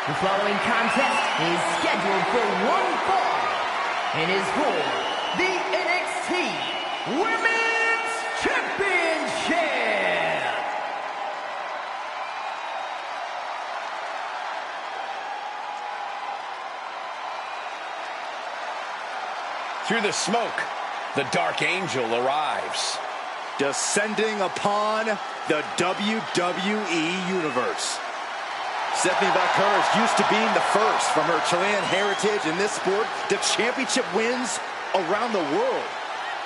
The following contest is scheduled for one fall and is for the NXT Women's Championship. Through the smoke, the Dark Angel arrives. Descending upon the WWE Universe. Stephanie Vaquer is used to being the first from her Chilean heritage in this sport to championship wins around the world.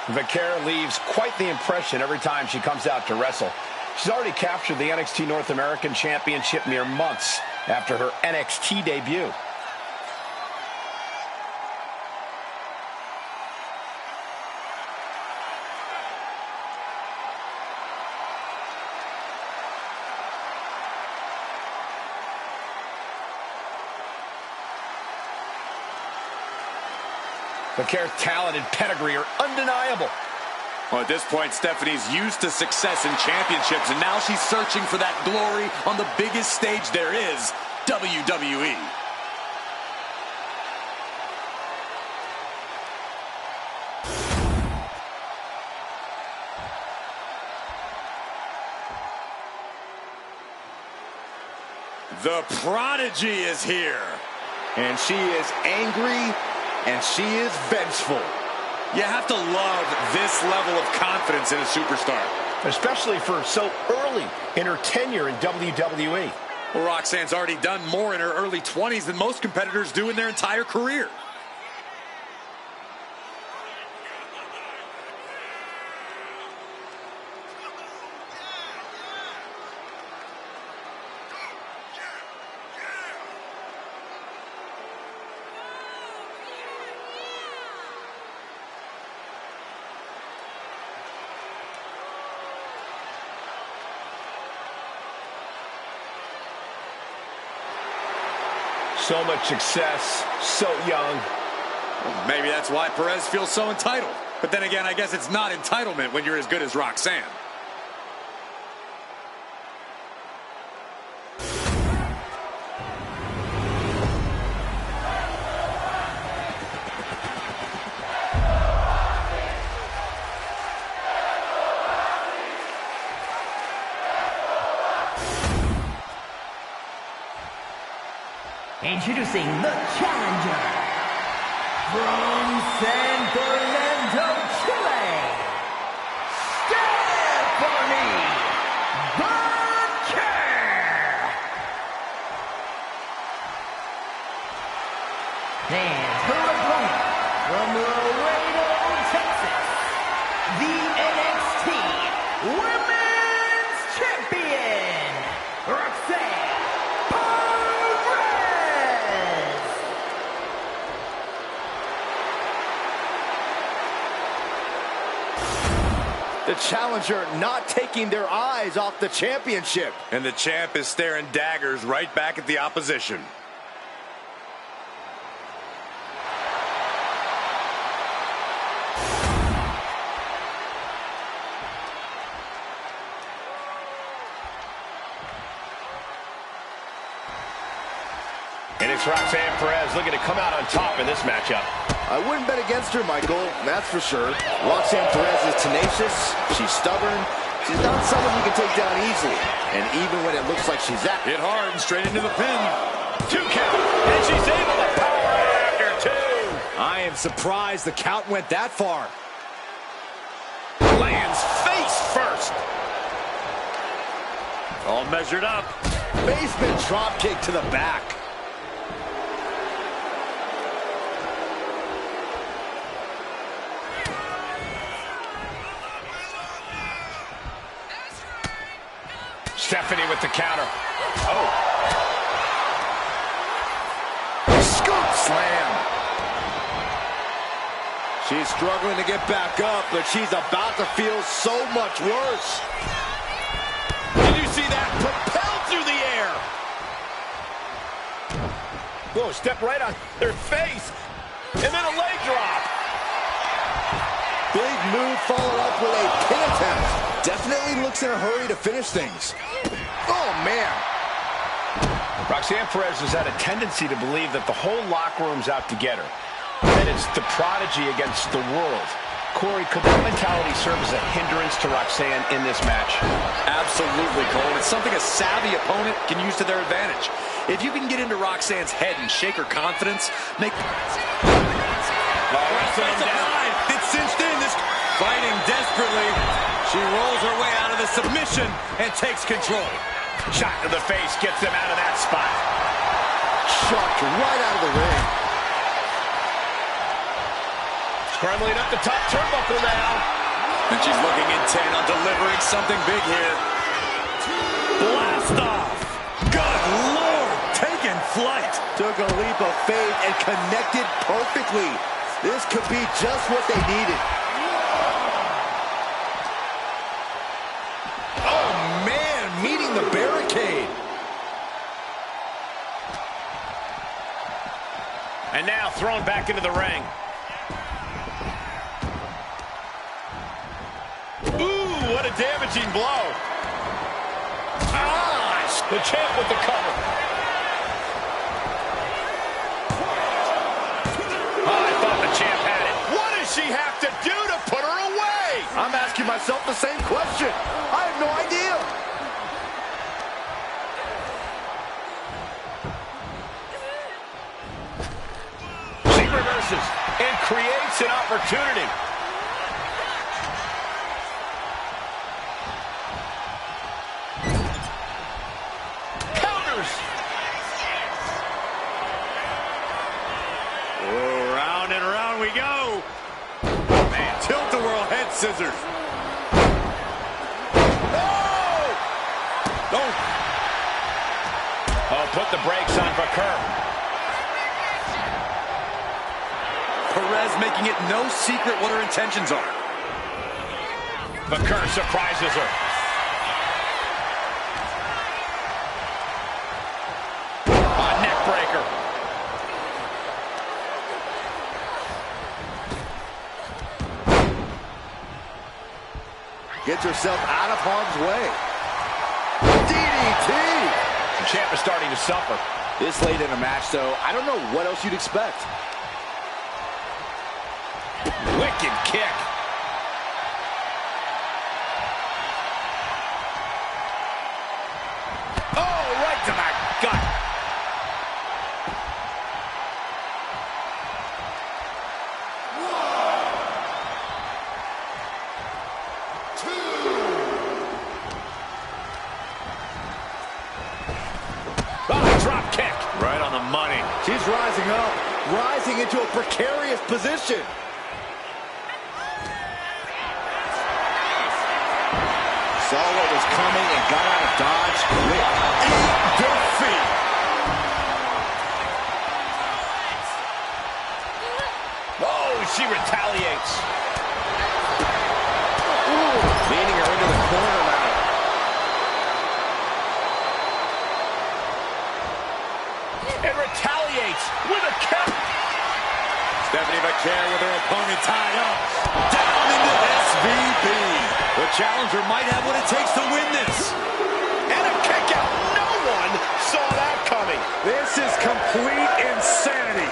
Vaquer leaves quite the impression every time she comes out to wrestle. She's already captured the NXT North American Championship mere months after her NXT debut. Vaquer's talent and pedigree are undeniable. Well, at this point, Stephanie's used to success in championships, and now she's searching for that glory on the biggest stage there is, WWE. The Prodigy is here. And she is angry, and she is vengeful. You have to love this level of confidence in a superstar. Especially for so early in her tenure in WWE. Well, Roxanne's already done more in her early 20s than most competitors do in their entire career. So much success, so young. Well, maybe that's why Perez feels so entitled. But then again, I guess it's not entitlement when you're as good as Roxanne. Introducing the challenger from San Fernando, Chile, Stephanie Vaquer. And her opponent from Laredo, Texas, the NXT Women's Champion, Roxanne. The challenger not taking their eyes off the championship. And the champ is staring daggers right back at the opposition. And it's Roxanne Perez looking to come out on top in this matchup. I wouldn't bet against her, Michael, that's for sure. Roxanne Perez is tenacious, she's stubborn, she's not someone you can take down easily. And even when it looks like she's at Hit hard and straight into the pin. 2 count, and she's able to power after 2. I am surprised the count went that far. Lands face first. All measured up. Basement drop kick to the back. Stephanie with the counter. Oh. Scoop slam. She's struggling to get back up, but she's about to feel so much worse. Did you see that? Propelled through the air. Whoa, step right on their face. And then a leg drop. Big move followed up with a pin attempt. Definitely looks in a hurry to finish things. Oh, man. Roxanne Perez has had a tendency to believe that the whole locker room's out to get her, that it's the prodigy against the world. Corey, could that mentality serve as a hindrance to Roxanne in this match? Absolutely, Cole. It's something a savvy opponent can use to their advantage. If you can get into Roxanne's head and shake her confidence, make... It's cinched in. This fighting desperately. She rolls her way out of the submission and takes control. Shot to the face gets them out of that spot. Shot right out of the ring. Scrambling up the top turnbuckle now. And she's looking intent on delivering something big here. Blast off. Good Lord. Taking flight. Took a leap of faith and connected perfectly. This could be just what they needed. Oh, man, meeting the barricade. And now thrown back into the ring. Ooh, what a damaging blow. Ah, the champ with the cover. I thought the champ had it. What does she have to do to put her away? I'm asking myself the same question. I have no idea. She reverses and creates an opportunity. Counters. Oh, round and round we go. Man, tilt-a-whirl head scissors. Oh, put the brakes on Baker. Perez making it no secret what her intentions are. Baker surprises her. Neck breaker. Gets herself out of harm's way. DDT! The champ is starting to suffer. This late in a match, though, I don't know what else you'd expect. Wicked kick. Oh, right to the gut. Drop kick. Right on the money. She's rising up, rising into a precarious position. Saw what was coming and got out of dodge quick. Defeat. Oh, she retaliates. Leading her into the corner now. And retaliates with a kick. Stephanie Baker with her opponent tied up. Down into SVP. The challenger might have what it takes to win this. And a kick out. No one saw that coming. This is complete insanity.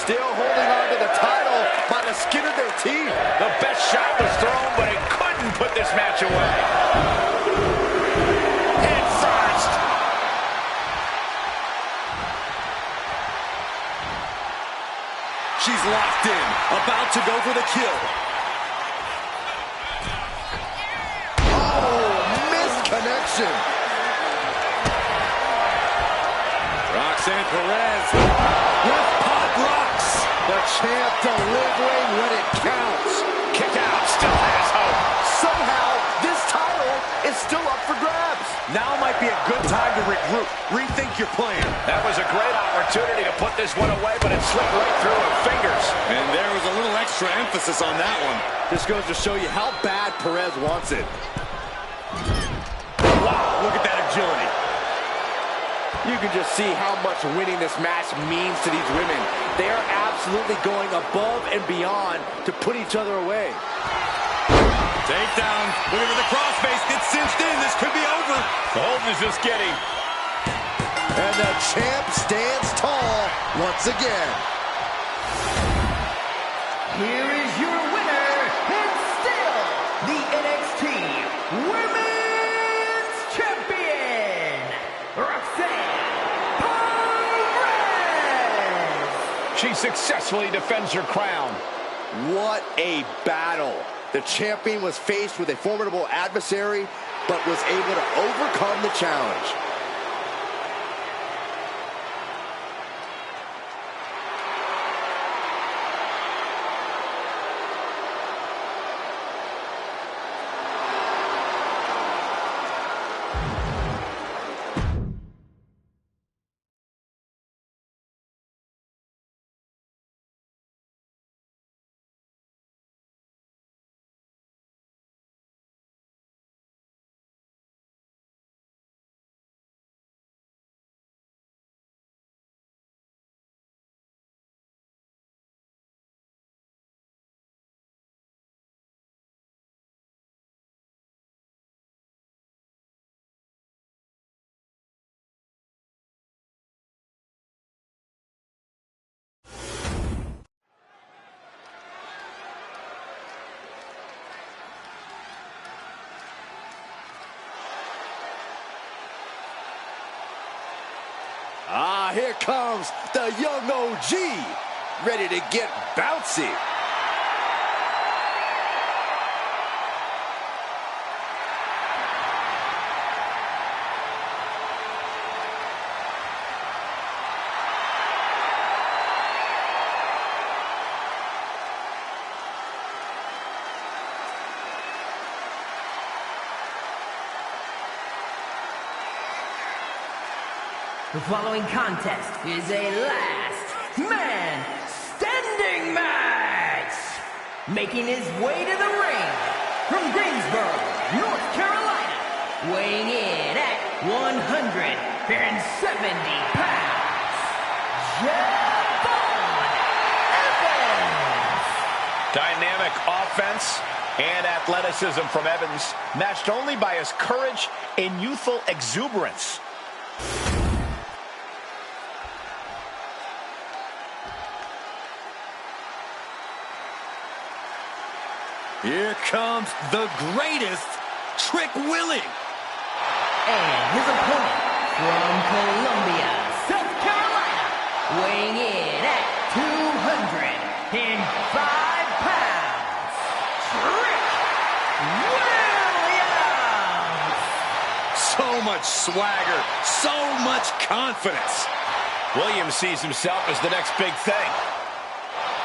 Still holding on to the title by the skin of their teeth. The best shot was thrown, but it couldn't put this match away. Head first. She's locked in, about to go for the kill. Oh, missed connection. Roxanne Perez with pop rocks. The champ delivering when it counts. Kick out. Still has hope. Somehow, this title is still up for grabs. Now might be a good time to regroup. Rethink your plan. That was a great opportunity to put this one away, but it slipped right through her fingers. And there was a little extra emphasis on that one. This goes to show you how bad Perez wants it. Wow, look at that agility. You can just see how much winning this match means to these women. They are absolutely going above and beyond to put each other away. Takedown. Looking for the crossface. It's cinched in. This could be over. The hold is just getting. And the champ stands tall once again. Here is your winner, and still the NXT Women's Champion, Roxanne Perez. She successfully defends her crown. What a battle. The champion was faced with a formidable adversary, but was able to overcome the challenge. Ah, here comes the young OG, ready to get bouncy. The following contest is a last man standing match. Making his way to the ring from Greensboro, North Carolina, weighing in at 170 pounds, Javon Evans. Dynamic offense and athleticism from Evans, matched only by his courage and youthful exuberance. Here comes the greatest, Trick Willie. And his opponent from Columbia, South Carolina, weighing in at 205 pounds, Trick Williams. So much swagger, so much confidence. Williams sees himself as the next big thing.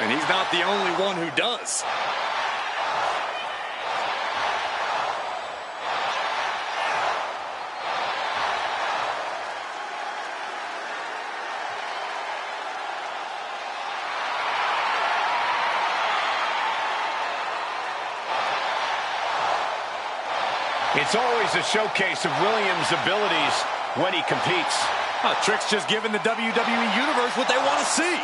And he's not the only one who does. It's always a showcase of Williams' abilities when he competes. Trick's just giving the WWE Universe what they want to see.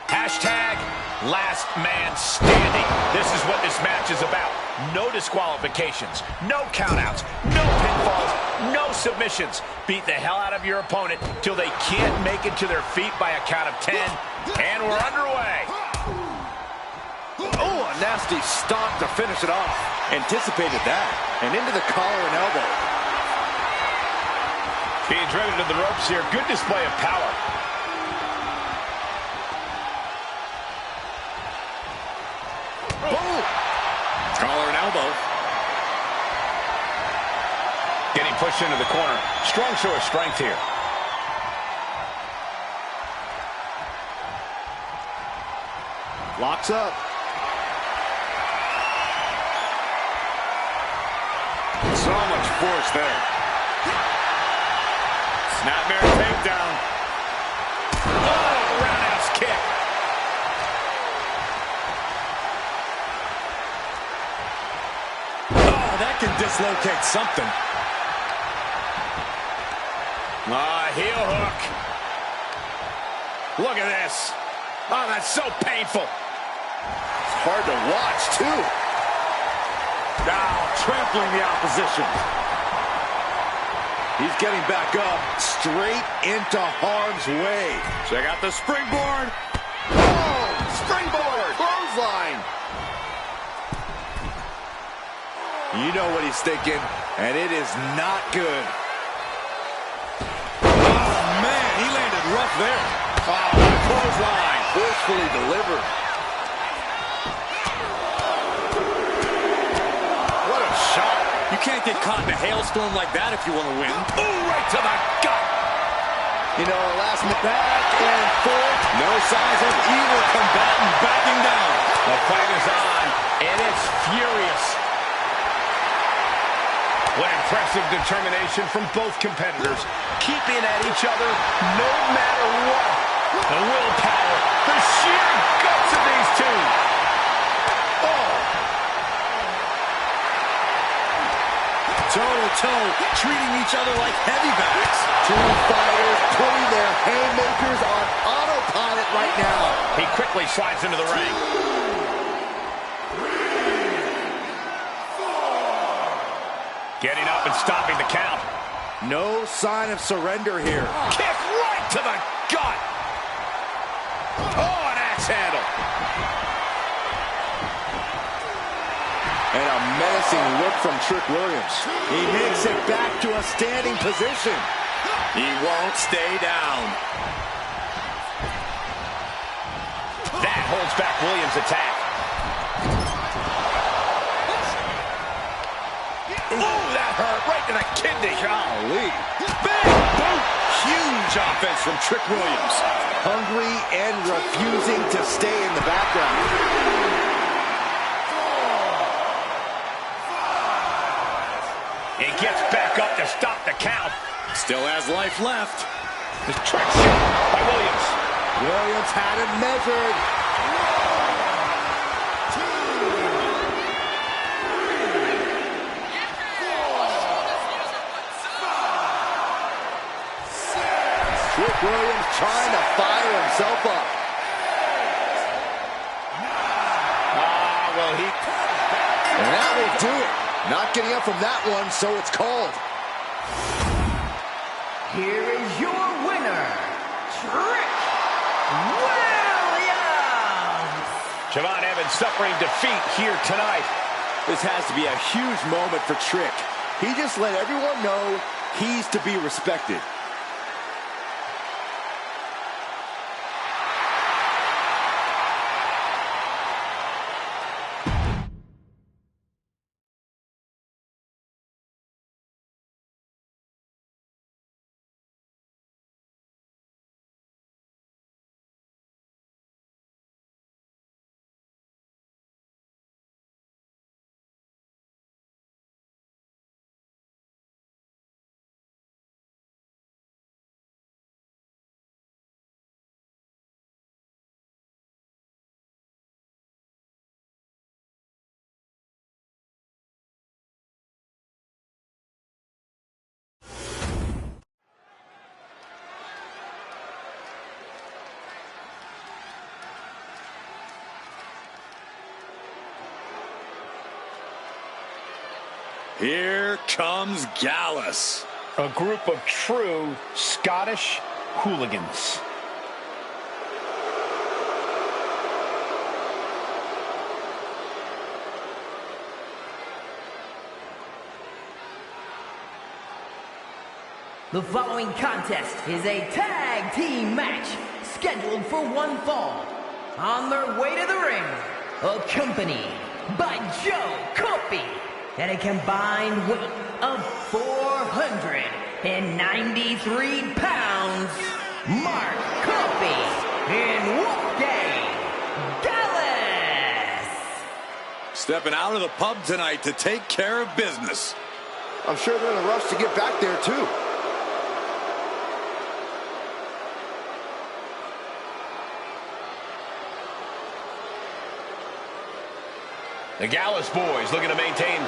Hashtag last man standing. This is what this match is about. No disqualifications, no countouts, no pinfalls, no submissions. Beat the hell out of your opponent till they can't make it to their feet by a count of 10. And we're underway. Oh, a nasty stomp to finish it off. Anticipated that. And into the collar and elbow. Being driven to the ropes here. Good display of power. Boom! Collar and elbow. Getting pushed into the corner. Strong show of strength here. Locks up. So much force there. Snapmare takedown. Oh, roundhouse kick. Oh, that can dislocate something. Heel hook. Look at this. Oh, that's so painful. It's hard to watch, too. Now trampling the opposition. He's getting back up, straight into harm's way. Check out the springboard. Oh, springboard, clothesline. You know what he's thinking, and it is not good. Oh, man, he landed rough there. Oh, clothesline. Forcefully delivered. What a shot. You can't get caught in a hailstorm like that if you want to win. Ooh, right to the gut. You know, last minute back and forth. No signs of either combatant backing down. The fight is on, and it's furious. What impressive determination from both competitors, keeping at each other no matter what. The willpower, the sheer guts of these two. Oh. Toe-to-toe, treating each other like heavyweights. Two fighters putting their haymakers on autopilot right now. He quickly slides into the ring. Getting up and stopping the count. No sign of surrender here. Kick right to the gut. Oh, an axe handle. And a menacing look from Trick Williams. He makes it back to a standing position. He won't stay down. That holds back Williams' attack. Ooh, that hurt right to the kidney. Golly. Big boot. Huge offense from Trick Williams. Hungry and refusing to stay in the background. He gets back up to stop the count. Still has life left. This trick shot by Williams. Williams had it measured. Trick Williams trying to fire himself up. Well, and that will do it. Not getting up from that one, so it's called. Here is your winner, Trick Williams. Javon Evans suffering defeat here tonight. This has to be a huge moment for Trick. He just let everyone know he's to be respected. Here comes Gallus. A group of true Scottish hooligans. The following contest is a tag team match scheduled for one fall. On their way to the ring, accompanied by Joe Coffey at a combined weight of 493 pounds, Mark Coffey and Wolfgang Gallus. Stepping out of the pub tonight to take care of business. I'm sure they're in a rush to get back there, too. The Gallus boys looking to maintain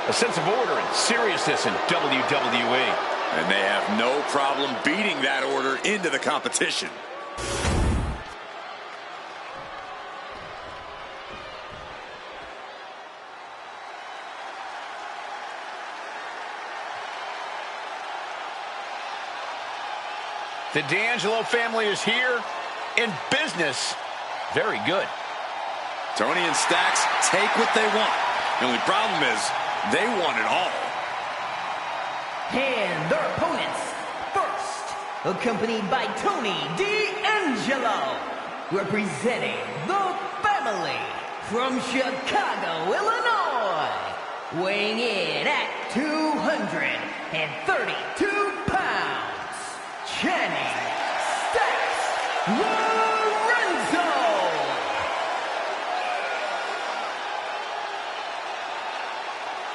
a sense of order and seriousness in WWE. And they have no problem beating that order into the competition. The D'Angelo family is here in business. Very good. Tony and Stacks take what they want. The only problem is they want it all. And their opponents, first, accompanied by Tony D'Angelo, representing the family from Chicago, Illinois, weighing in at 232 pounds, Channing Stacks Lorenzo.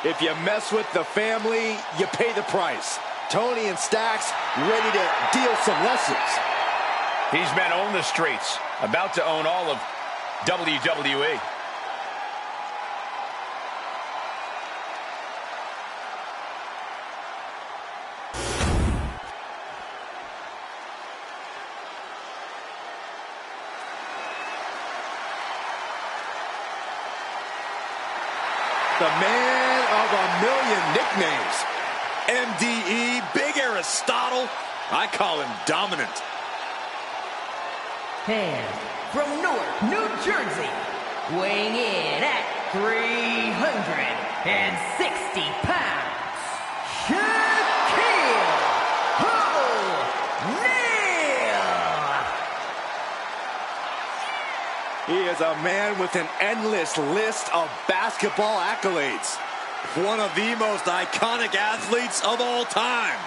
If you mess with the family, you pay the price. Tony and Stacks ready to deal some lessons. These men own the streets, about to own all of WWE. The man of a million nicknames. MDE, Big Aristotle. I call him dominant. And from Newark, New Jersey, weighing in at 360 pounds, Shaquille O'Neal. He is a man with an endless list of basketball accolades. One of the most iconic athletes of all time.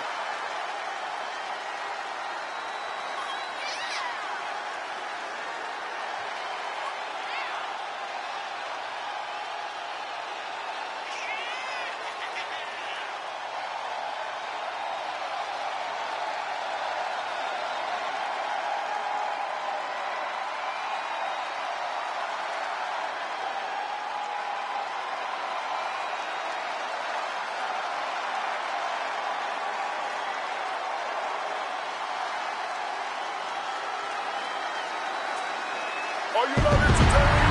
Are you not entertained?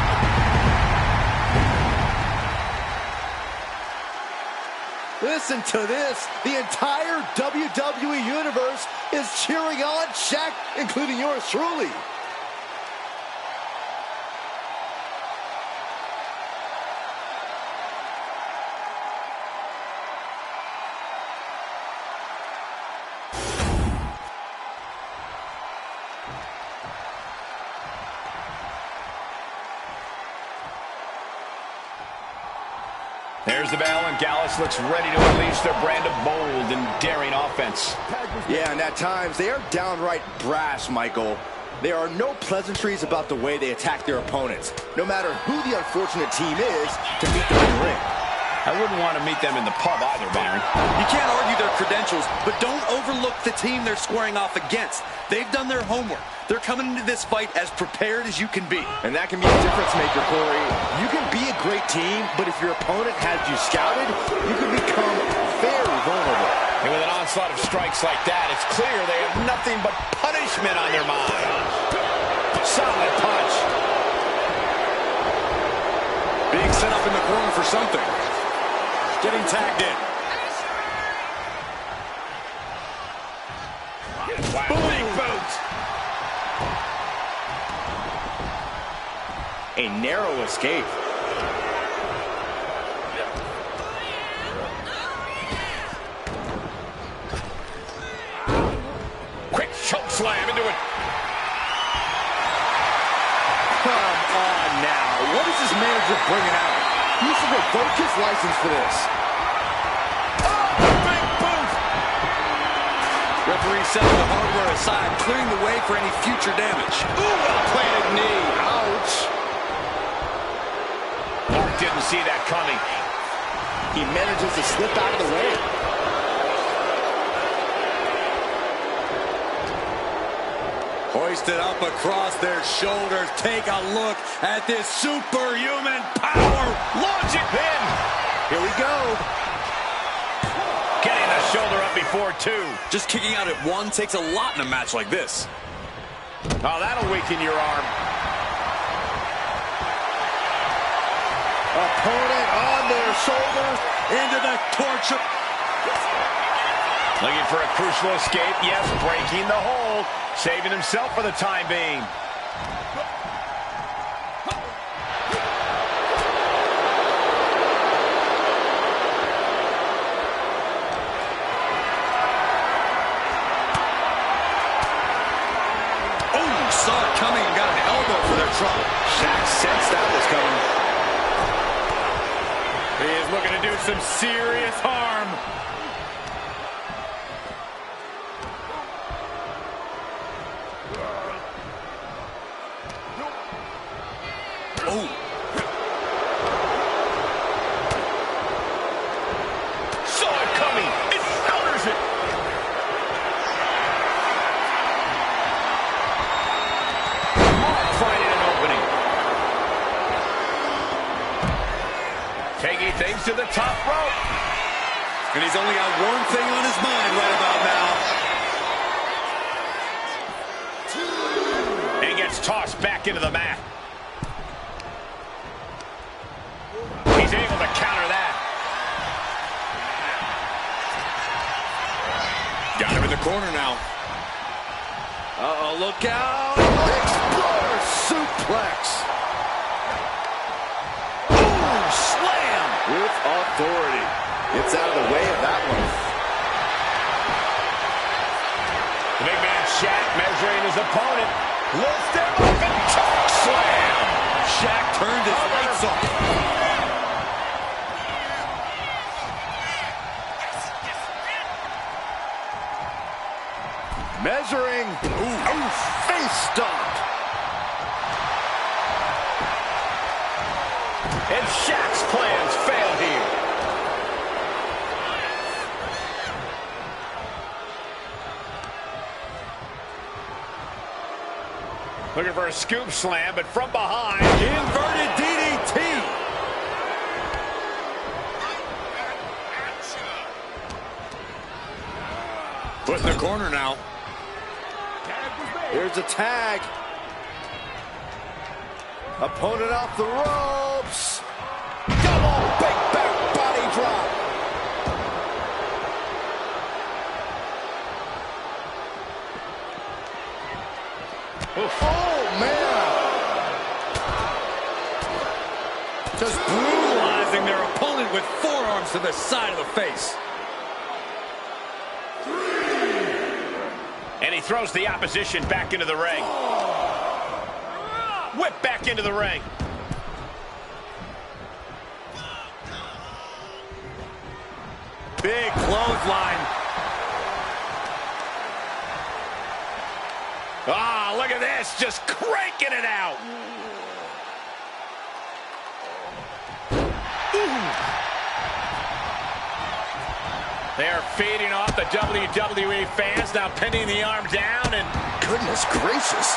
Listen to this. The entire WWE Universe is cheering on Shaq, including yours truly. There's the bell, and Gallus looks ready to unleash their brand of bold and daring offense. Yeah, and at times they are downright brash, Michael. There are no pleasantries about the way they attack their opponents, no matter who the unfortunate team is to meet them in the ring. I wouldn't want to meet them in the pub either, Byron. You can't argue their credentials, but don't overlook the team they're squaring off against. They've done their homework. They're coming into this fight as prepared as you can be. And that can be a difference maker, Corey. You can be a great team, but if your opponent has you scouted, you can become very vulnerable. And with an onslaught of strikes like that, it's clear they have nothing but punishment on their mind. Solid punch. Being set up in the corner for something. Getting tagged in. Wow. Big boot. A narrow escape. Quick choke slam into it. Come on now. What is this manager bringing out? He should revoke his license for this. Oh, big boot. Referee setting the hardware aside, clearing the way for any future damage. Ooh, well-planted knee. Ouch. Mark didn't see that coming. He manages to slip out of the way. Hoisted up across their shoulders. Take a look at this superhuman power. Launching pin. Here we go. Getting the shoulder up before two. Just kicking out at one takes a lot in a match like this. Oh, that'll weaken your arm. Opponent on their shoulders into the torture. Looking for a crucial escape. Yes, breaking the hold. Saving himself for the time being. Oh, saw it coming and got an elbow for their trouble. Shaq sensed that was coming. He is looking to do some serious harm. Oh. Saw it coming. It counters it. Mark finding an opening. Taking things to the top rope. And he's only got one thing on his mind right about now. And gets tossed back into the mat. He's able to counter that. Got him in the corner now. Uh-oh, look out. Explorer suplex. Ooh, slam with authority. Gets out of the way of that one. The big man Shaq measuring his opponent. Lifts him up and choke slam. Shaq turned his lights off. Measuring. Ooh, face stomp. And Shaq's plans fail here. Looking for a scoop slam, but from behind. Inverted DDT. Put in the corner now. Here's a tag. Opponent off the ropes. Double big back body drop. Oof. Oh, man. Just brutalizing their opponent with forearms to the side of the face. And he throws the opposition back into the ring. Whip back into the ring. Big clothesline. Ah, look at this, just cranking it out. They are feeding off the WWE fans, now pinning the arm down, and Goodness gracious.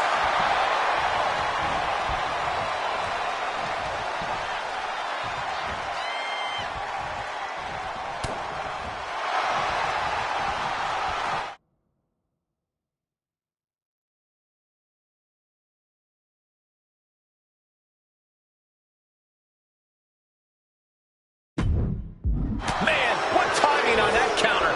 man, what timing on that counter.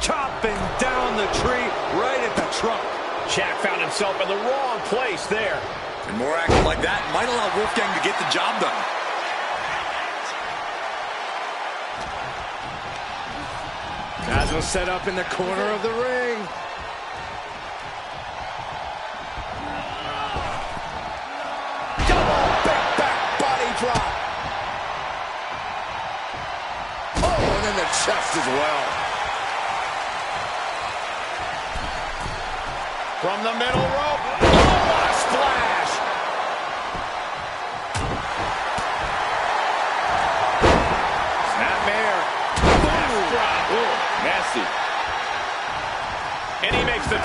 Chopping down the tree right at the trunk. Shaq found himself in the wrong place there. And more action like that might allow Wolfgang to get the job done. As was set up in the corner of the ring. Double big back body drop. Oh, and then the chest as well. From the middle rope. Oh, what a splash.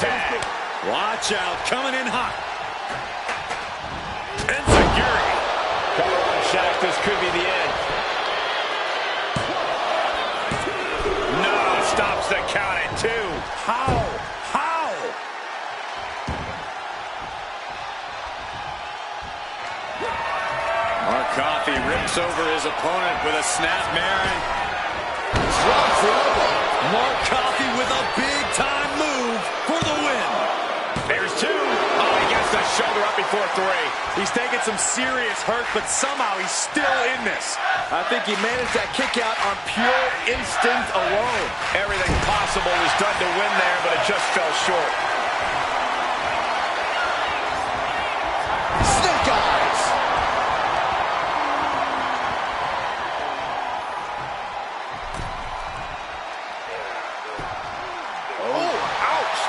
tag. Watch out, coming in hot. Enziguri. Cover on Shaq, this could be the end. No, stops the count at 2. How? Coffee rips over his opponent with a snapmare. Drops the elbow. Mark Coffey with a big-time move for the win. There's 2. Oh, he gets the shoulder up before 3. He's taking some serious hurt, but somehow he's still in this. I think he managed that kick out on pure instinct alone. Everything possible was done to win there, but it just fell short. Snake eyes. Oh, ouch.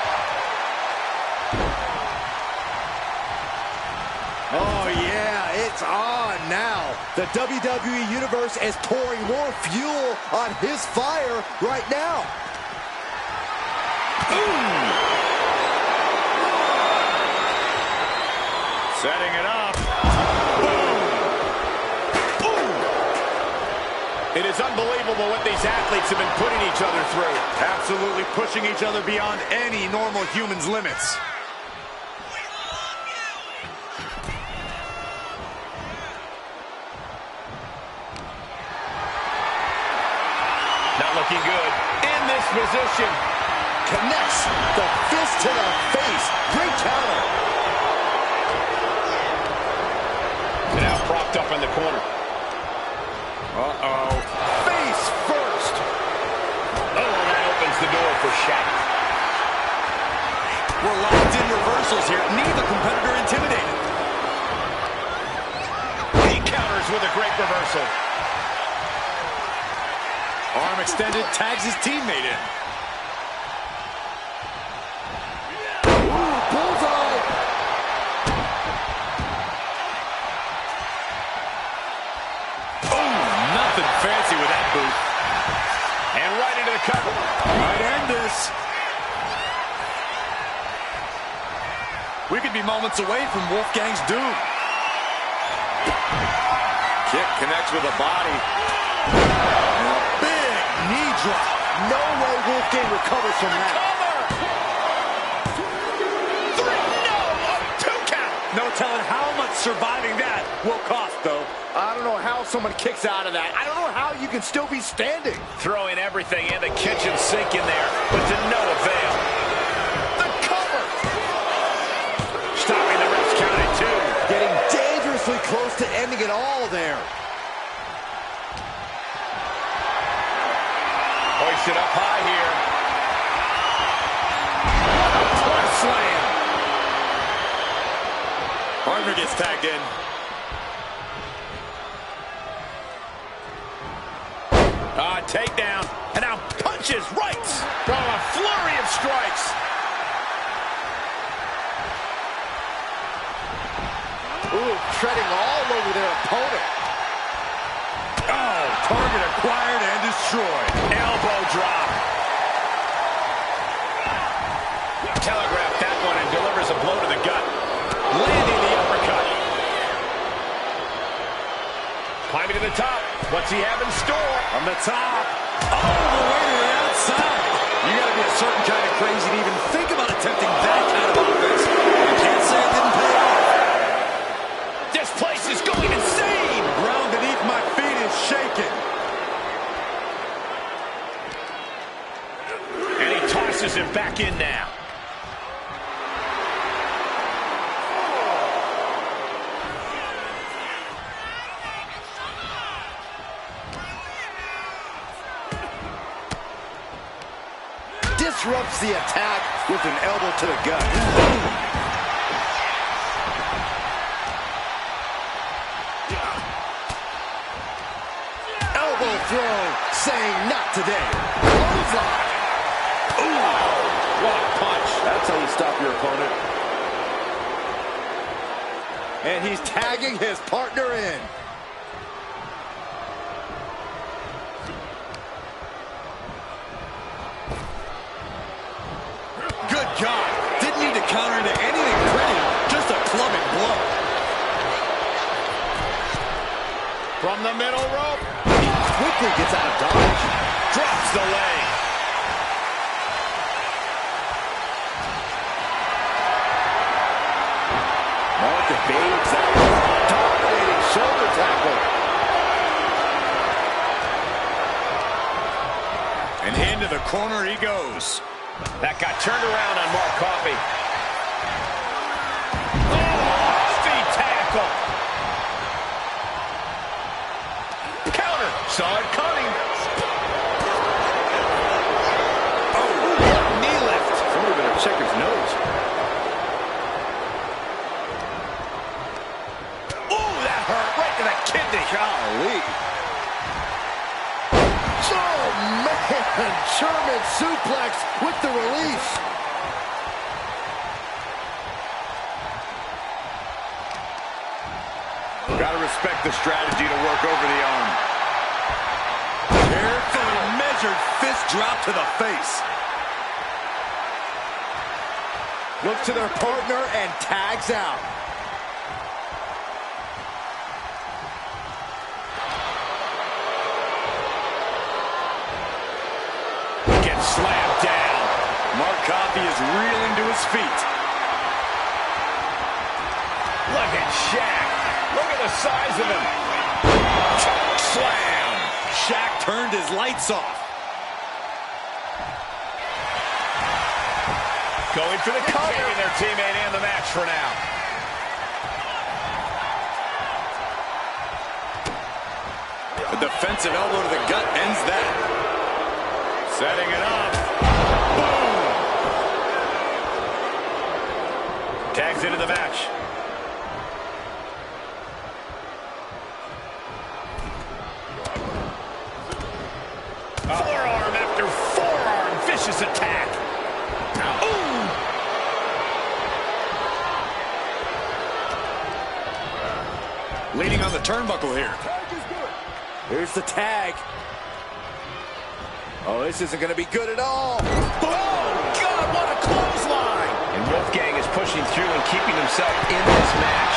Oh, yeah, it's on now. The WWE Universe is pouring more fuel on his fire right now. Setting it up. It is unbelievable what these athletes have been putting each other through. Absolutely pushing each other beyond any normal human's limits. Not looking good. In this position. Connects the fist to the face. Great counter. Now propped up in the corner. Uh-oh. Face first. Oh, that opens the door for Shaq. We're locked in reversals here. Neither competitor intimidated. He counters with a great reversal. Arm extended, tags his teammate in. Ooh, bullseye. Nothing fancy with that boot. And right into the cover. Might end this. We could be moments away from Wolfgang's doom. Kick connects with a body. Big knee drop. No way Wolfgang recovers from that. No telling how much surviving that will cost, though. I don't know how someone kicks out of that. I don't know how you can still be standing. Throwing everything in the kitchen sink in there, but to no avail. The cover. Stopping the ref's count at 2. Getting dangerously close to ending it all there. Hoisted up high here. Twist slam. Partner gets tagged in. Takedown. And now punches right. Oh, a flurry of strikes. Ooh, treading all over their opponent. Oh, target acquired and destroyed. Elbow drop. Telegraphed that one and delivers a blow to the gut. Landing the uppercut. Climbing to the top. What's he have in store? From the top. All the way to the outside. You got to be a certain kind of crazy to even think about attempting that kind of offense. You can't say it didn't pay off. This place is going insane. The ground beneath my feet is shaking. And he tosses him back in now. Disrupts the attack with an elbow to the gut. Elbow throw, saying not today. Clothesline. Ooh, what a punch. That's how you stop your opponent. And he's tagging his partner in. Good God. From the middle rope. He quickly gets out of dodge. Drops the leg. Mark evades that dominating shoulder tackle. And into the corner he goes. That got turned around on Mark Coffey. Oh, feet tackle. Counter. Saw it coming. Oh, knee lift. Somebody better check his nose. Oh, that hurt right to the kidney. Golly. Oh, man. German suplex with the release. Gotta respect the strategy to work over the arm. Carefully measured fist drop to the face. Looks to their partner and tags out. Gets slammed down. Mark Coffey is reeling to his feet. Look at Shaq. Look at the size of him. Choke slam. Shaq turned his lights off. Going for the cover. Saving their teammate and the match for now. A defensive elbow to the gut ends that. Setting it up. Boom! Tags into the match. Forearm after forearm. Vicious attack. Ooh! Leaning on the turnbuckle here. Here's the tag. Oh, this isn't going to be good at all. Oh, God, what a clothesline! And Wolfgang is pushing through and keeping himself in this match.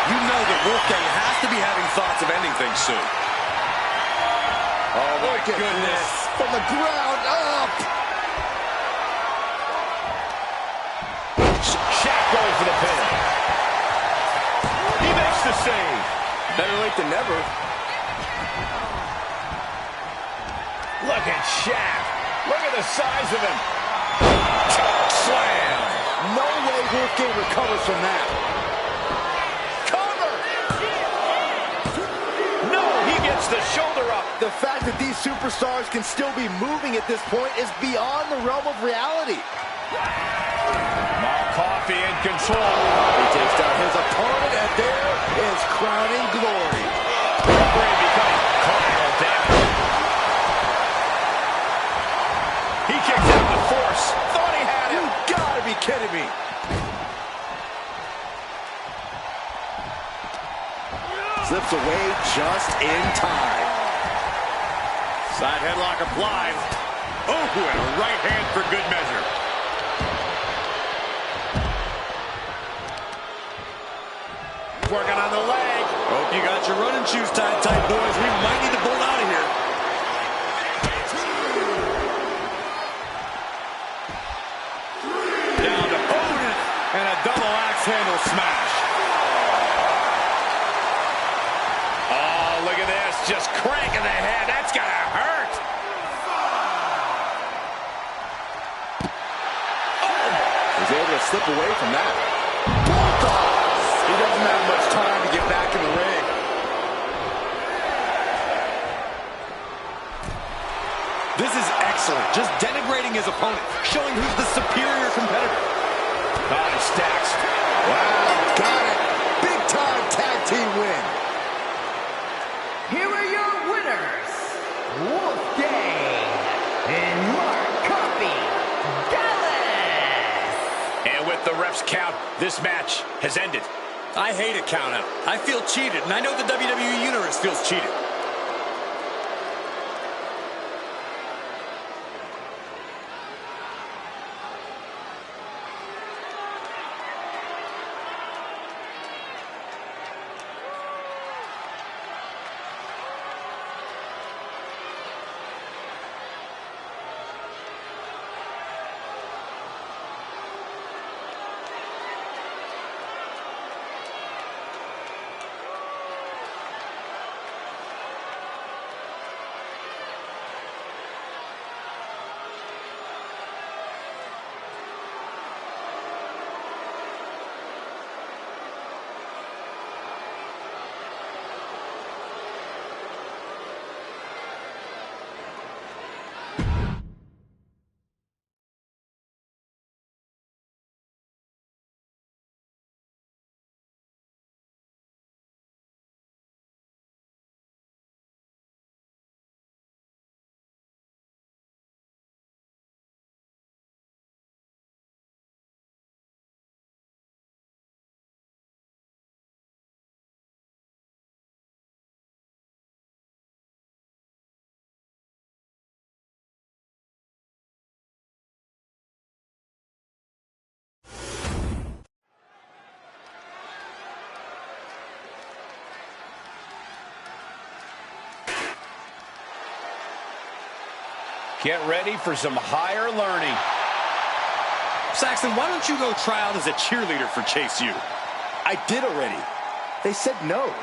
You know that Wolfgang has to be having thoughts of ending things soon. Oh, my goodness. From the ground up. Shaq going for the pin. He makes the save. Better late than never. Look at Shaq. Look at the size of him. Choke slam. No way Wolfgang recovers from that. Cover. No, he gets the shoulder up. The fact that these superstars can still be moving at this point is beyond the realm of reality. Mark Coffey in control. He takes down his opponent, and there is crowning glory. Referee becoming collateral damage. He kicks out the force. Thought he had him. You gotta be kidding me. Slips away just in time. Side headlock applied. Oh, and a right hand for good measure. Working on the leg. Hope you got your running shoes tied tight, boys. We might need to bolt out of here. Down to opponent and a double axe handle smash. Oh, look at this. Just cranking the head. That's gotta hurt. He's able to slip away from that. He doesn't have much time to get back in the ring. This is excellent. Just denigrating his opponent, showing who's the superior competitor. Body stacks. Wow, got it. Big time tag team win. Here are your winners, Wolfgang and Mark Coffey Dallas. And with the ref's count, this match has ended. I hate a countout. I feel cheated, and I know the WWE Universe feels cheated. Get ready for some higher learning. Saxton, why don't you go try out as a cheerleader for Chase U? I did already. They said no.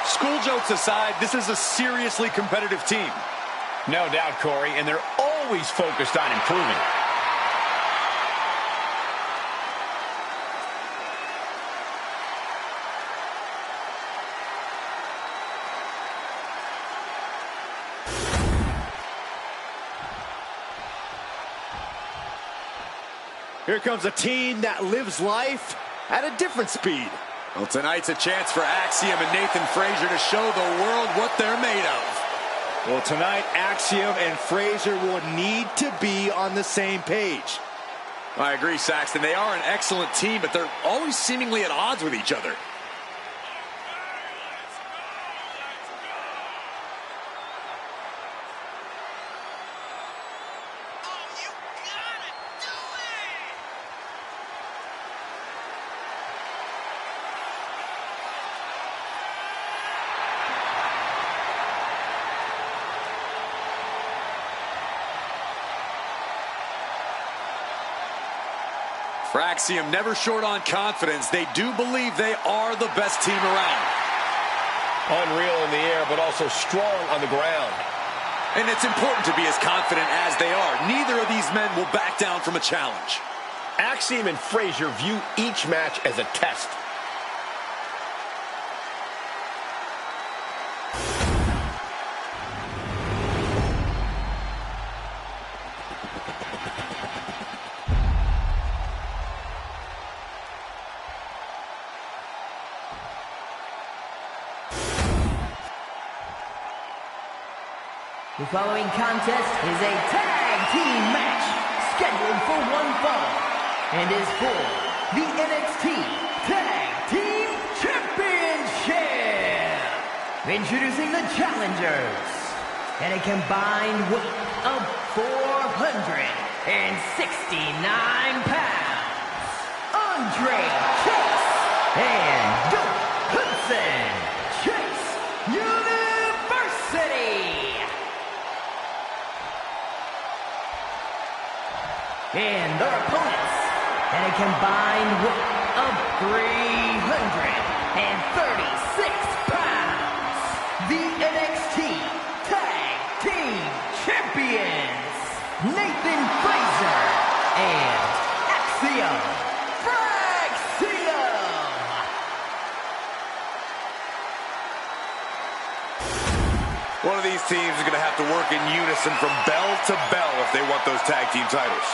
School jokes aside, this is a seriously competitive team. No doubt, Corey, and they're always focused on improving. Here comes a team that lives life at a different speed. Well, tonight's a chance for Axiom and Nathan Frazier to show the world what they're made of. Well, tonight, Axiom and Frazier will need to be on the same page. I agree, Saxton. They are an excellent team, but they're always seemingly at odds with each other. For Axiom, never short on confidence. They do believe they are the best team around. Unreal in the air, but also strong on the ground. And it's important to be as confident as they are. Neither of these men will back down from a challenge. Axiom and Frazier view each match as a test. The following contest is a tag team match scheduled for one fall and is for the NXT Tag Team Championship. Introducing the challengers and a combined weight of 469 pounds. Andre Chase and Doug Hudson. Chase University. And their opponents at a combined weight of 336 pounds. The NXT Tag Team Champions, Nathan Frazier and Axiom Fraxiom. One of these teams is going to have to work in unison from bell to bell if they want those tag team titles.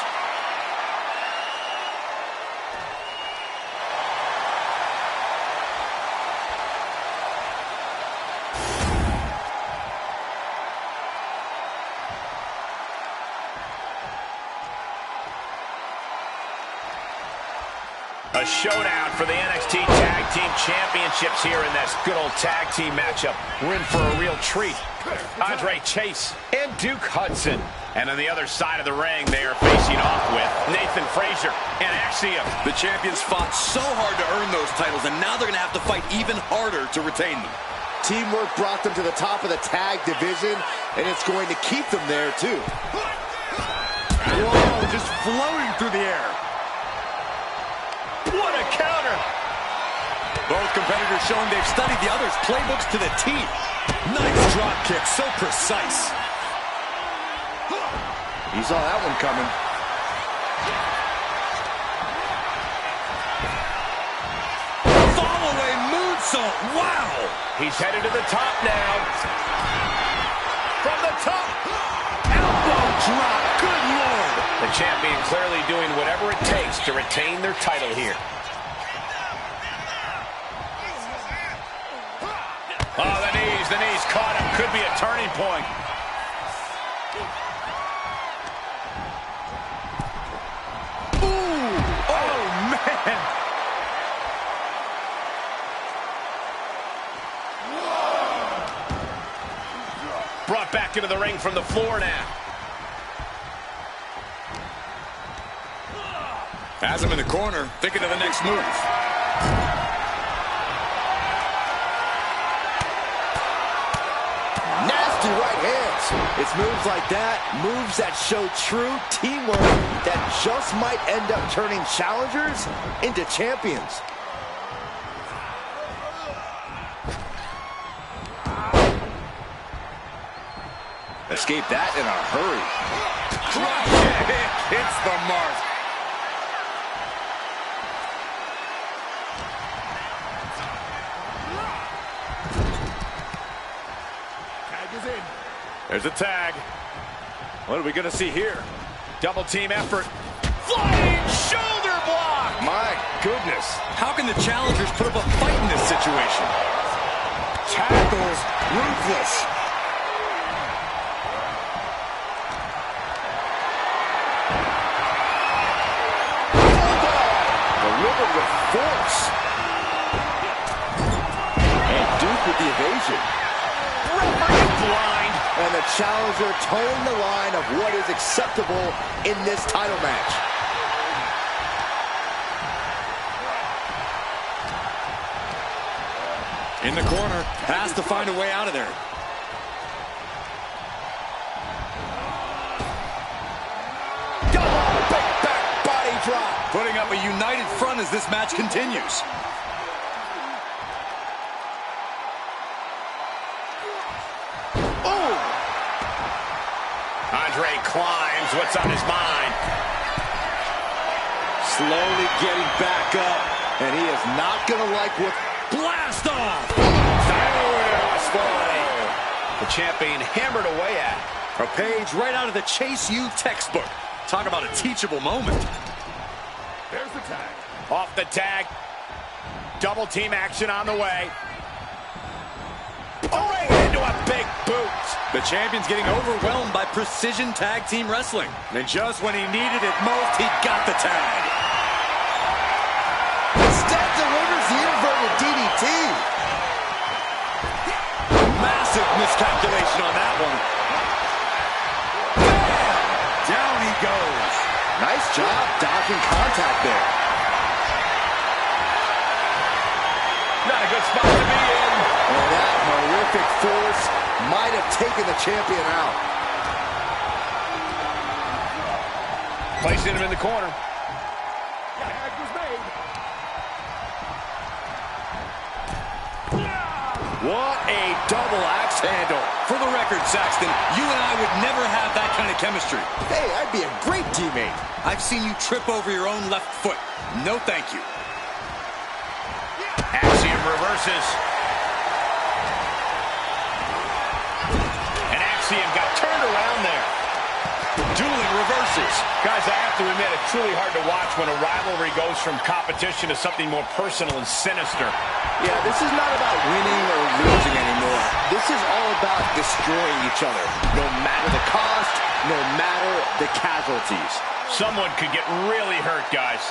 A showdown for the NXT Tag Team Championships here in this good old tag team matchup. We're in for a real treat. Andre Chase and Duke Hudson. And on the other side of the ring, they are facing off with Nathan Frazier and Axiom. The champions fought so hard to earn those titles, and now they're going to have to fight even harder to retain them. Teamwork brought them to the top of the tag division, and it's going to keep them there, too. Whoa, just floating through the air. What a counter! Both competitors showing they've studied the other's playbooks to the T. Nice drop kick, so precise. He saw that one coming. Fall-away moonsault, wow! He's headed to the top now. From the top. Elbow drop, good lord. The The champion clearly doing whatever it takes to retain their title here. Oh, the knees caught him. Could be a turning point. Ooh, oh, man. Brought back into the ring from the floor now. Has him in the corner, thinking of the next move. Nasty right hands. It's moves like that, moves that show true teamwork that just might end up turning challengers into champions. Escape that in a hurry. Drop kick hits the mark. There's a tag. What are we going to see here? Double team effort. Flying shoulder block. My goodness. How can the challengers put up a fight in this situation? Tackles ruthless. Delivered with force. And Duke with the evasion. Blind. And the challenger toeing the line of what is acceptable in this title match. In the corner, has to find a way out of there. Double big back body drop. Putting up a united front as this match continues. Andre climbs. What's on his mind? Slowly getting back up. And he is not going to like what... Blast off! The champion hammered away at. A page right out of the Chase U textbook. Talk about a teachable moment. There's the tag. Off the tag. Double team action on the way. Right into a big boot. The champion's getting overwhelmed by precision tag team wrestling. And just when he needed it most, he got the tag. Instead delivers the inverted DDT. Massive miscalculation on that one. Down he goes. Nice job dodging contact there. Not a good spot to be in. And that horrific force might have taken the champion out. Placing him in the corner. Tag was made. What a double axe handle. For the record, Saxton, you and I would never have that kind of chemistry. Hey, I'd be a great teammate. I've seen you trip over your own left foot. No thank you. Axiom reverses. And Axiom got turned around there. Dueling reverses. Guys, I have to admit, it's truly hard to watch when a rivalry goes from competition to something more personal and sinister. Yeah, this is not about winning or losing anymore. This is all about destroying each other. No matter the cost, no matter the casualties. Someone could get really hurt, guys.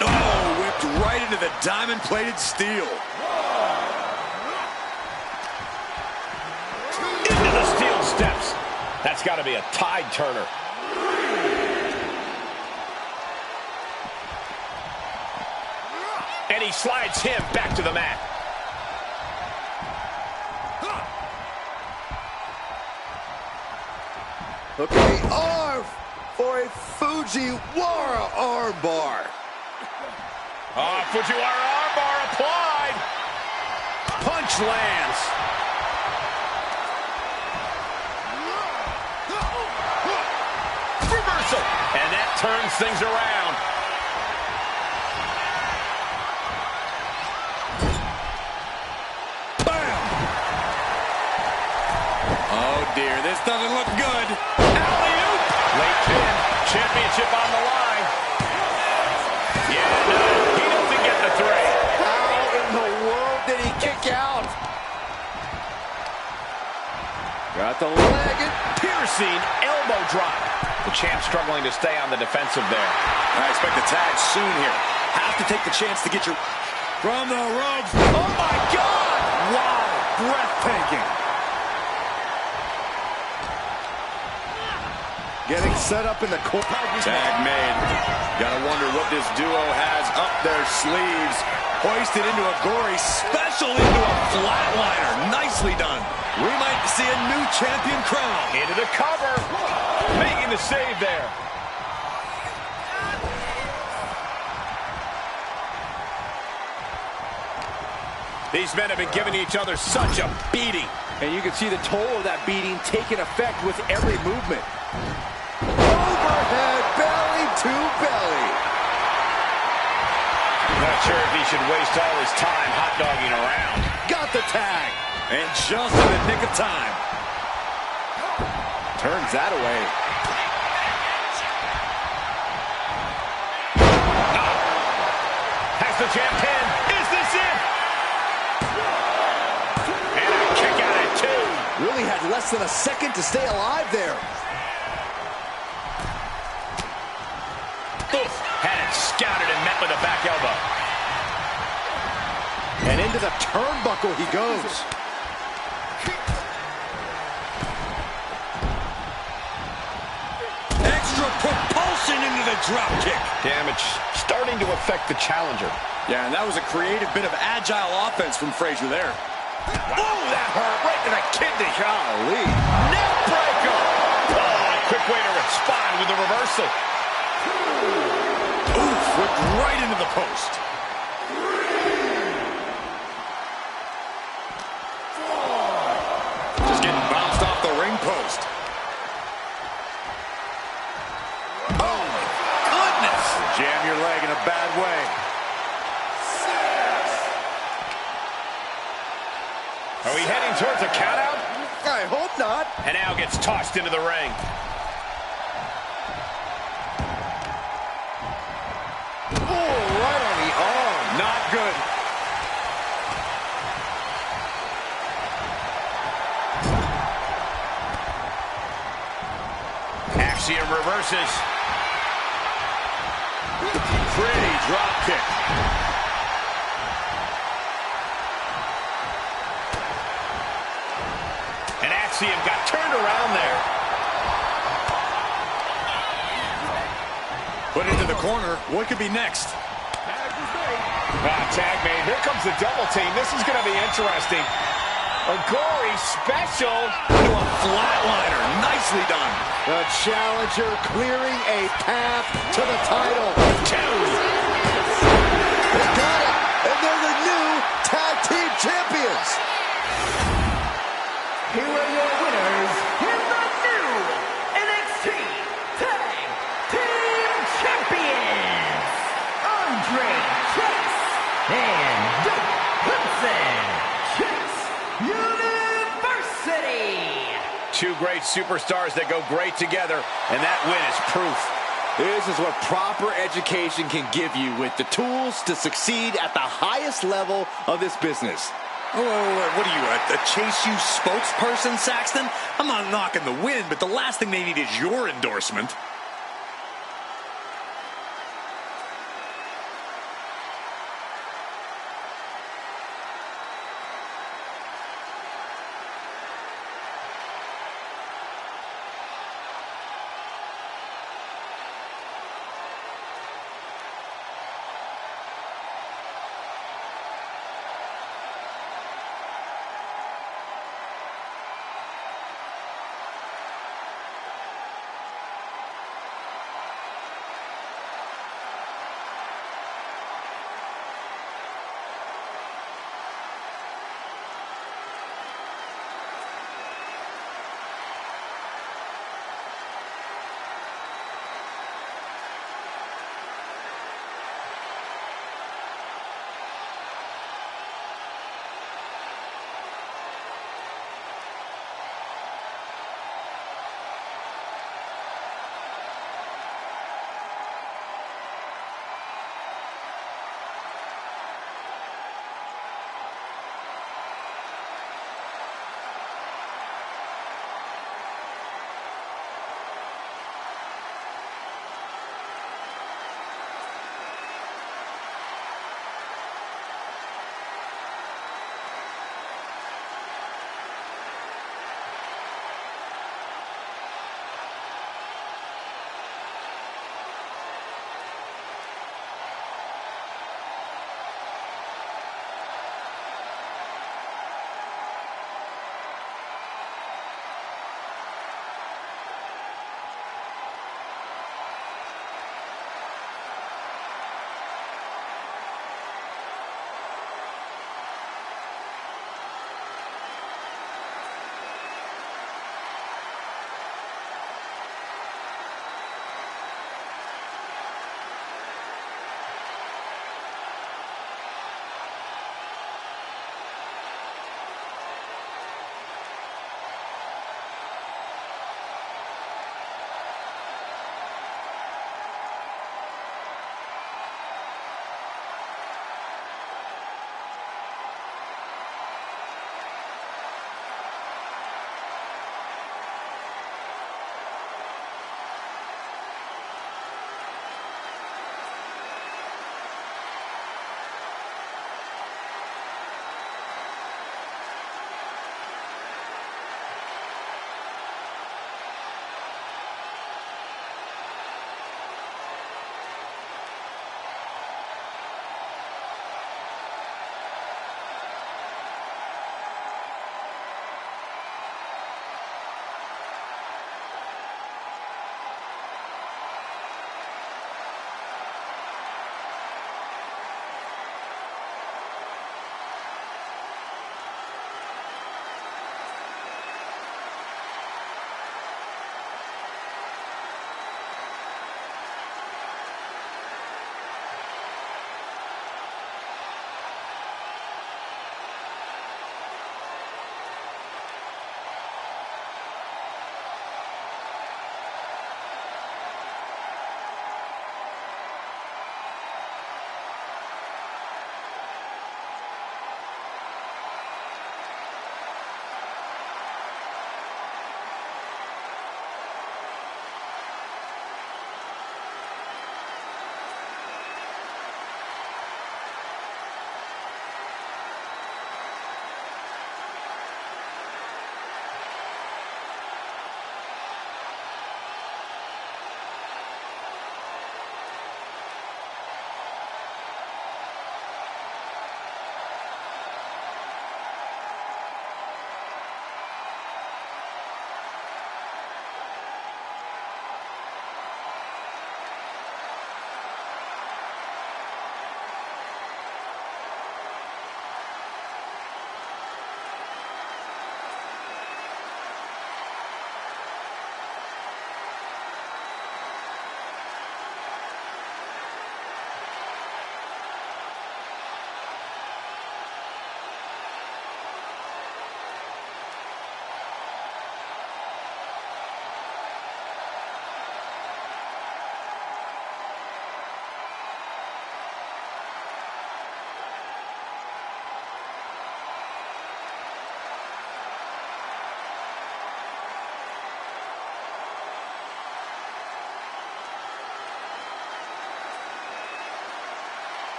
Oh, whipped right into the diamond-plated steel. Into the steel steps. That's got to be a tide turner. And he slides him back to the mat. Okay, arm for a Fujiwara armbar. Fujiwara armbar applied. Punch lands. Reversal. And that turns things around. here. This doesn't look good. Alley-oop! Late pin. Championship on the line. Yeah, no. He doesn't get the 3. How in the world did he kick out? Got the leg. Piercing elbow drop. The champ struggling to stay on the defensive there. I expect a tag soon here. Have to take the chance to get your... From the ropes. Oh, my God! Wow, breathtaking. Getting set up in the corner. Tag made. Gotta wonder what this duo has up their sleeves. Hoisted into a gory special into a flatliner. Nicely done. We might see a new champion crown. Into the cover. Making the save there. These men have been giving each other such a beating. And you can see the toll of that beating taking effect with every movement. Overhead, belly to belly. Not sure if he should waste all his time hot-dogging around. Got the tag. And just in the nick of time. Turns that away. Has the champ pinned. Is this it? And a kick out at 2. Really had less than a second to stay alive there. Oof. Had it scouted and met with a back elbow. And into the turnbuckle he goes. Extra propulsion into the drop kick. Damage starting to affect the challenger. Yeah, and that was a creative bit of agile offense from Frazier there. Oh, that hurt right to the kidney. Golly. Neck breaker. Oh, quick way to respond with the reversal. Oof, whipped right into the post. Just getting bounced off the ring post. Oh, my goodness. Jam your leg in a bad way. Are we heading towards a countout? I hope not. And now gets tossed into the ring. Oh, right on the arm. Not good. Axiom reverses. Pretty drop kick. And Axiom got turned around there. Put into the corner. What could be next? Tag made. Here comes the double team. This is going to be interesting. A gory special Into a flatliner. Nicely done. The challenger clearing a path to the title. 2. They got it. And they're the new tag team champions. Here are your winners in the new NXT Tag Team Champions, Andre Chase and Duke Hudson, Chase University. 2 great superstars that go great together, and that win is proof. This is what proper education can give you with the tools to succeed at the highest level of this business. Oh, what are you, a Chase U spokesperson, Saxton? I'm not knocking the win, but the last thing they need is your endorsement.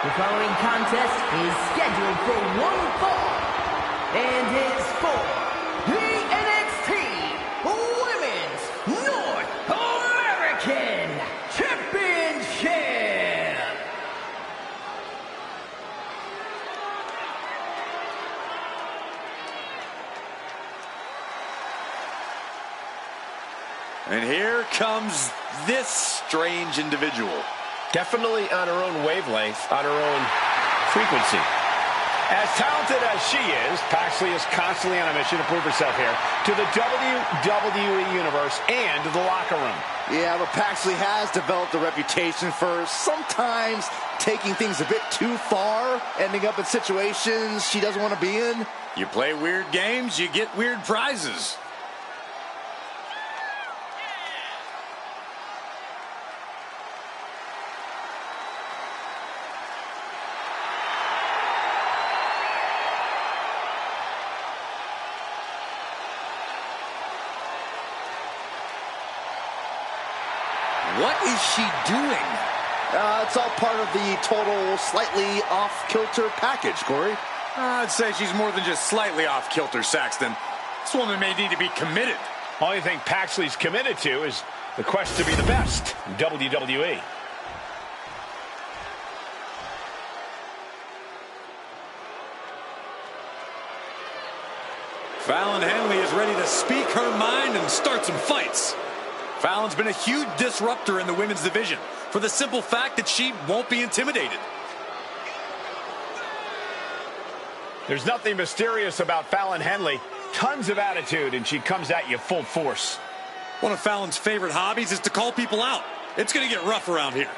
The following contest is scheduled for one fall and is for the NXT Women's North American Championship. And here comes this strange individual. Definitely on her own wavelength, on her own frequency. As talented as she is, Paxley is constantly on a mission to prove herself here to the WWE Universe and the locker room. Yeah, but Paxley has developed a reputation for sometimes taking things a bit too far, ending up in situations she doesn't want to be in. You play weird games, you get weird prizes. What is she doing? It's all part of the total slightly off-kilter package, Corey. I'd say she's more than just slightly off-kilter, Saxton. This woman may need to be committed. Only thing Paxley's committed to is the quest to be the best in WWE. Fallon Henley is ready to speak her mind and start some fights. Fallon's been a huge disruptor in the women's division for the simple fact that she won't be intimidated. There's nothing mysterious about Fallon Henley. Tons of attitude, and she comes at you full force. One of Fallon's favorite hobbies is to call people out. It's going to get rough around here.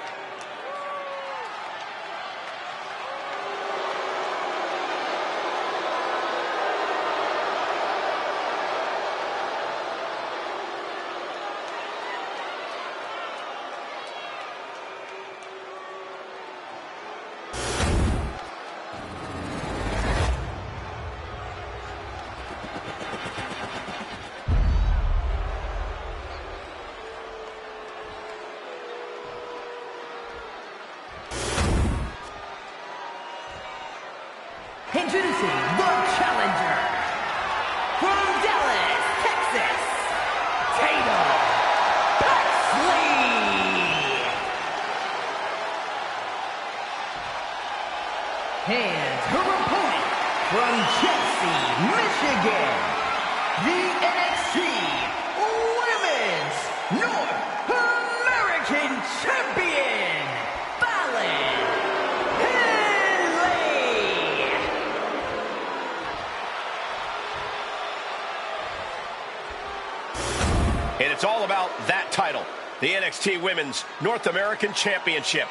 Introducing the challenger from Dallas, Texas, Paxley. And her opponent from Chelsea, Michigan, the NXT Women's North American Champion, Fallon. And it's all about that title, the NXT Women's North American Championship.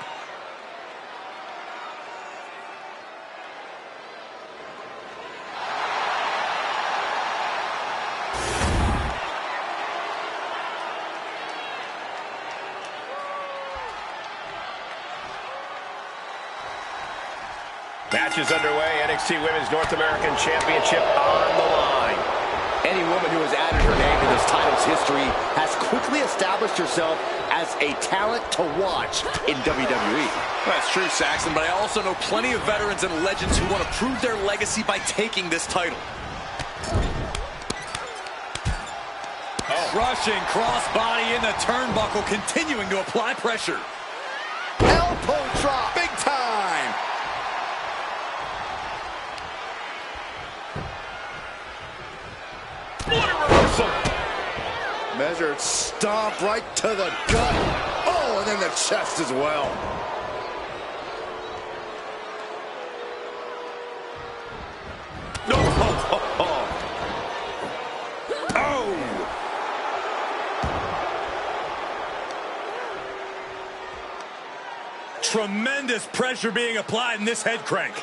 Match is underway. NXT Women's North American Championship on the line. Any woman who has added her name to this title's history has quickly established herself as a talent to watch in WWE. That's true, Saxton, but I also know plenty of veterans and legends who want to prove their legacy by taking this title. Crushing crossbody in the turnbuckle, continuing to apply pressure. Elbow drop, big time. What a reversal! Measured stomp right to the gut. Oh, and then the chest as well. No! Oh! Tremendous pressure being applied in this head crank.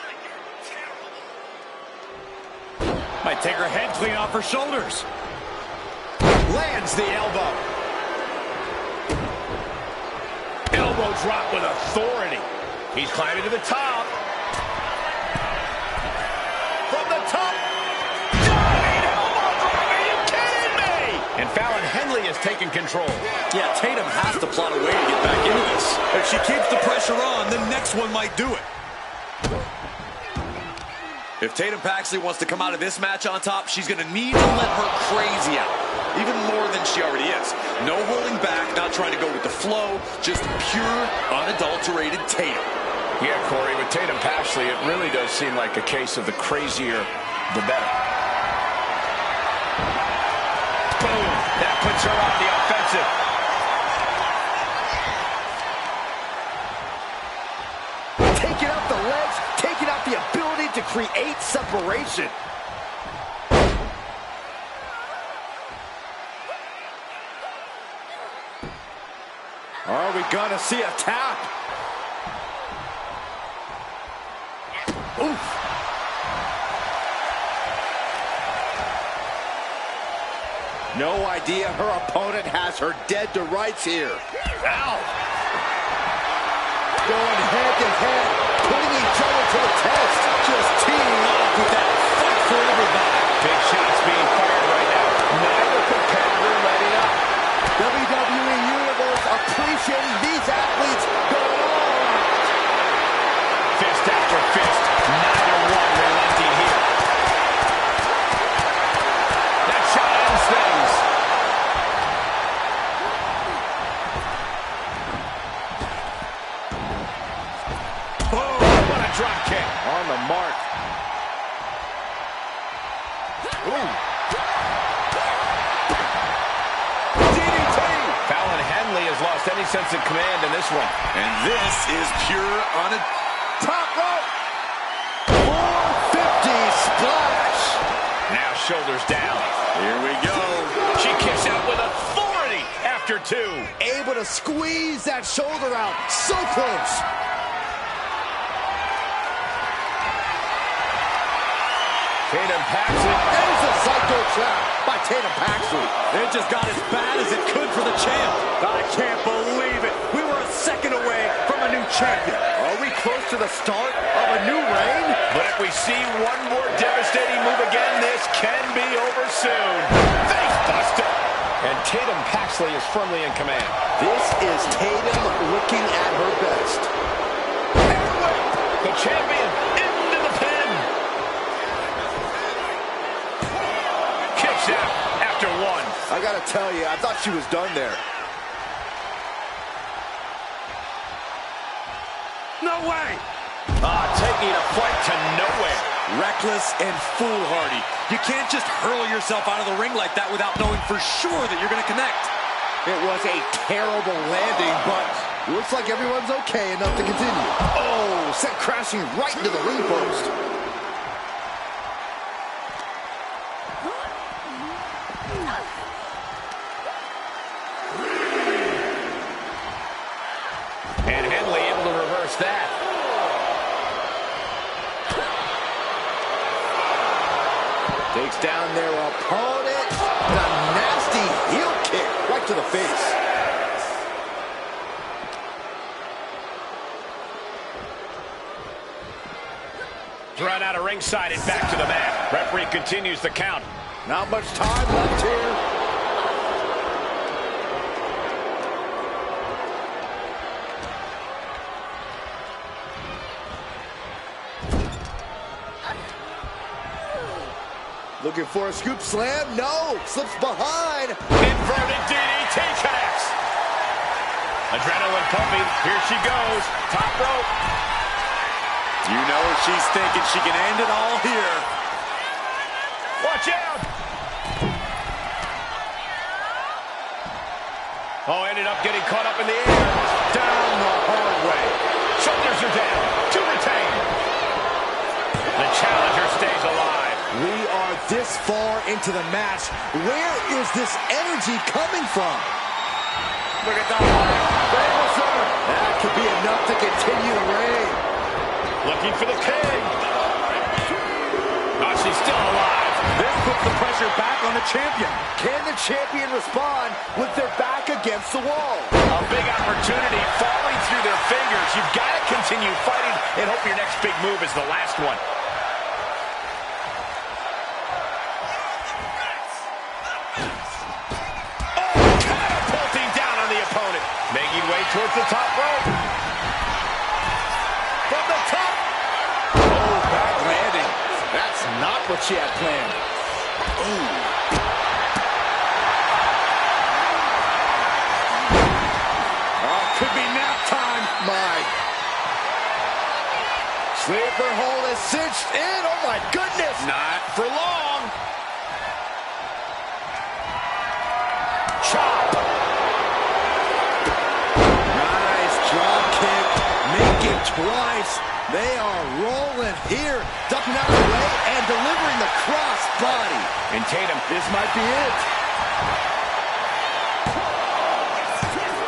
Might take her head clean off her shoulders. Lands the elbow. Elbow drop with authority. He's climbing to the top. From the top. Diving elbow drop. Are you kidding me? And Fallon Henley is taking control. Yeah, Tatum has to plot a way to get back into this. If she keeps the pressure on, the next one might do it. If Tatum Paxley wants to come out of this match on top, she's going to need to let her crazy out, even more than she already is. No holding back, not trying to go with the flow, just pure, unadulterated Tatum. Yeah, Corey, with Tatum Paxley, it really does seem like a case of the crazier, the better. Boom! That puts her on the offensive. Taking out the legs, taking out the ability to create separation. Are we gonna see a tap? Oof. No idea her opponent has her dead to rights here. Ow! Going head to head, putting each other to the test. Just teeing off with that fight for everybody. Big shots being fired right now. Neither competitor letting up. WWE Universe appreciating these athletes going all out. Fist after fist. Neither one relenting here. That shot ends things. Oh, what a drop kick. On the mark. Ooh. DDT. Fallon Henley has lost any sense of command in this one. And this is pure Top rope. 450 splash. Now shoulders down. Here we go. She kicks out with authority after two. Able to squeeze that shoulder out. So close. Tatum Paxley. There's a psycho trap by Tatum Paxley. It just got as bad as it could for the champ. I can't believe it. We were a second away from a new champion. Are we close to the start of a new reign? But if we see one more devastating move again, this can be over soon. Face buster. And Tatum Paxley is firmly in command. This is Tatum looking at her best. The champion into the pin. Kicks out after one. I gotta tell you, I thought she was done there. No way. Taking a fight to nowhere. Reckless and foolhardy. You can't just hurl yourself out of the ring like that without knowing for sure that you're going to connect. It was a terrible landing, but looks like everyone's okay enough to continue. Oh, sent crashing right into the ring post. And Henley able to reverse that. Takes down their opponent. And a nasty heel kick right to the face. Thrown out of ringside and back to the mat. Referee continues the count. Not much time left here. Looking for a scoop slam. No. Slips behind. Inverted DDT connects. Adrenaline pumping. Here she goes. Top rope. You know she's thinking she can end it all here. Watch out. Oh, ended up getting caught up in the air. Down the hard way. Shoulders are down. To retain. The challenger stays alive. We are this far into the match. Where is this energy coming from? Look at that. That could be enough to continue the reign. Looking for the pin. Oh, she's still alive. This puts the pressure back on the champion. Can the champion respond with their back against the wall? A big opportunity falling through their fingers. You've got to continue fighting and hope your next big move is the last one. Making way towards the top rope. From the top. what she had planned. Ooh. Oh, could be nap time. My. Sleeper hold is cinched in. Oh, my goodness. Not for long. Chop. Nice drop kick. Make it twice. They are rolling here. Ducking out of the way and delivering the cross body. And Tatum, This might be it.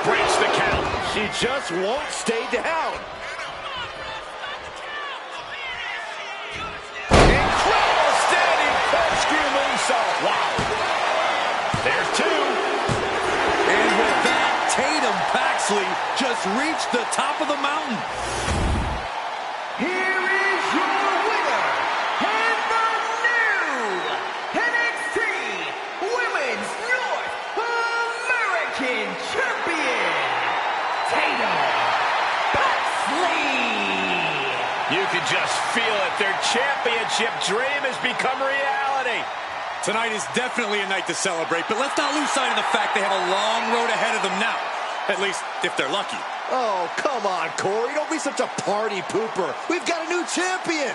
breaks the count. She just won't stay down. Incredible standing corkscrew moonsault. Wow. There's two. And with that, Tatum Paxley just reached the top of the mountain. Here is your winner, and the new NXT Women's North American Champion, Tatum Paxley. You can just feel it. Their championship dream has become reality. Tonight is definitely a night to celebrate, but let's not lose sight of the fact they have a long road ahead of them now. At least, if they're lucky. Oh, come on, Corey. Don't be such a party pooper. We've got a new champion.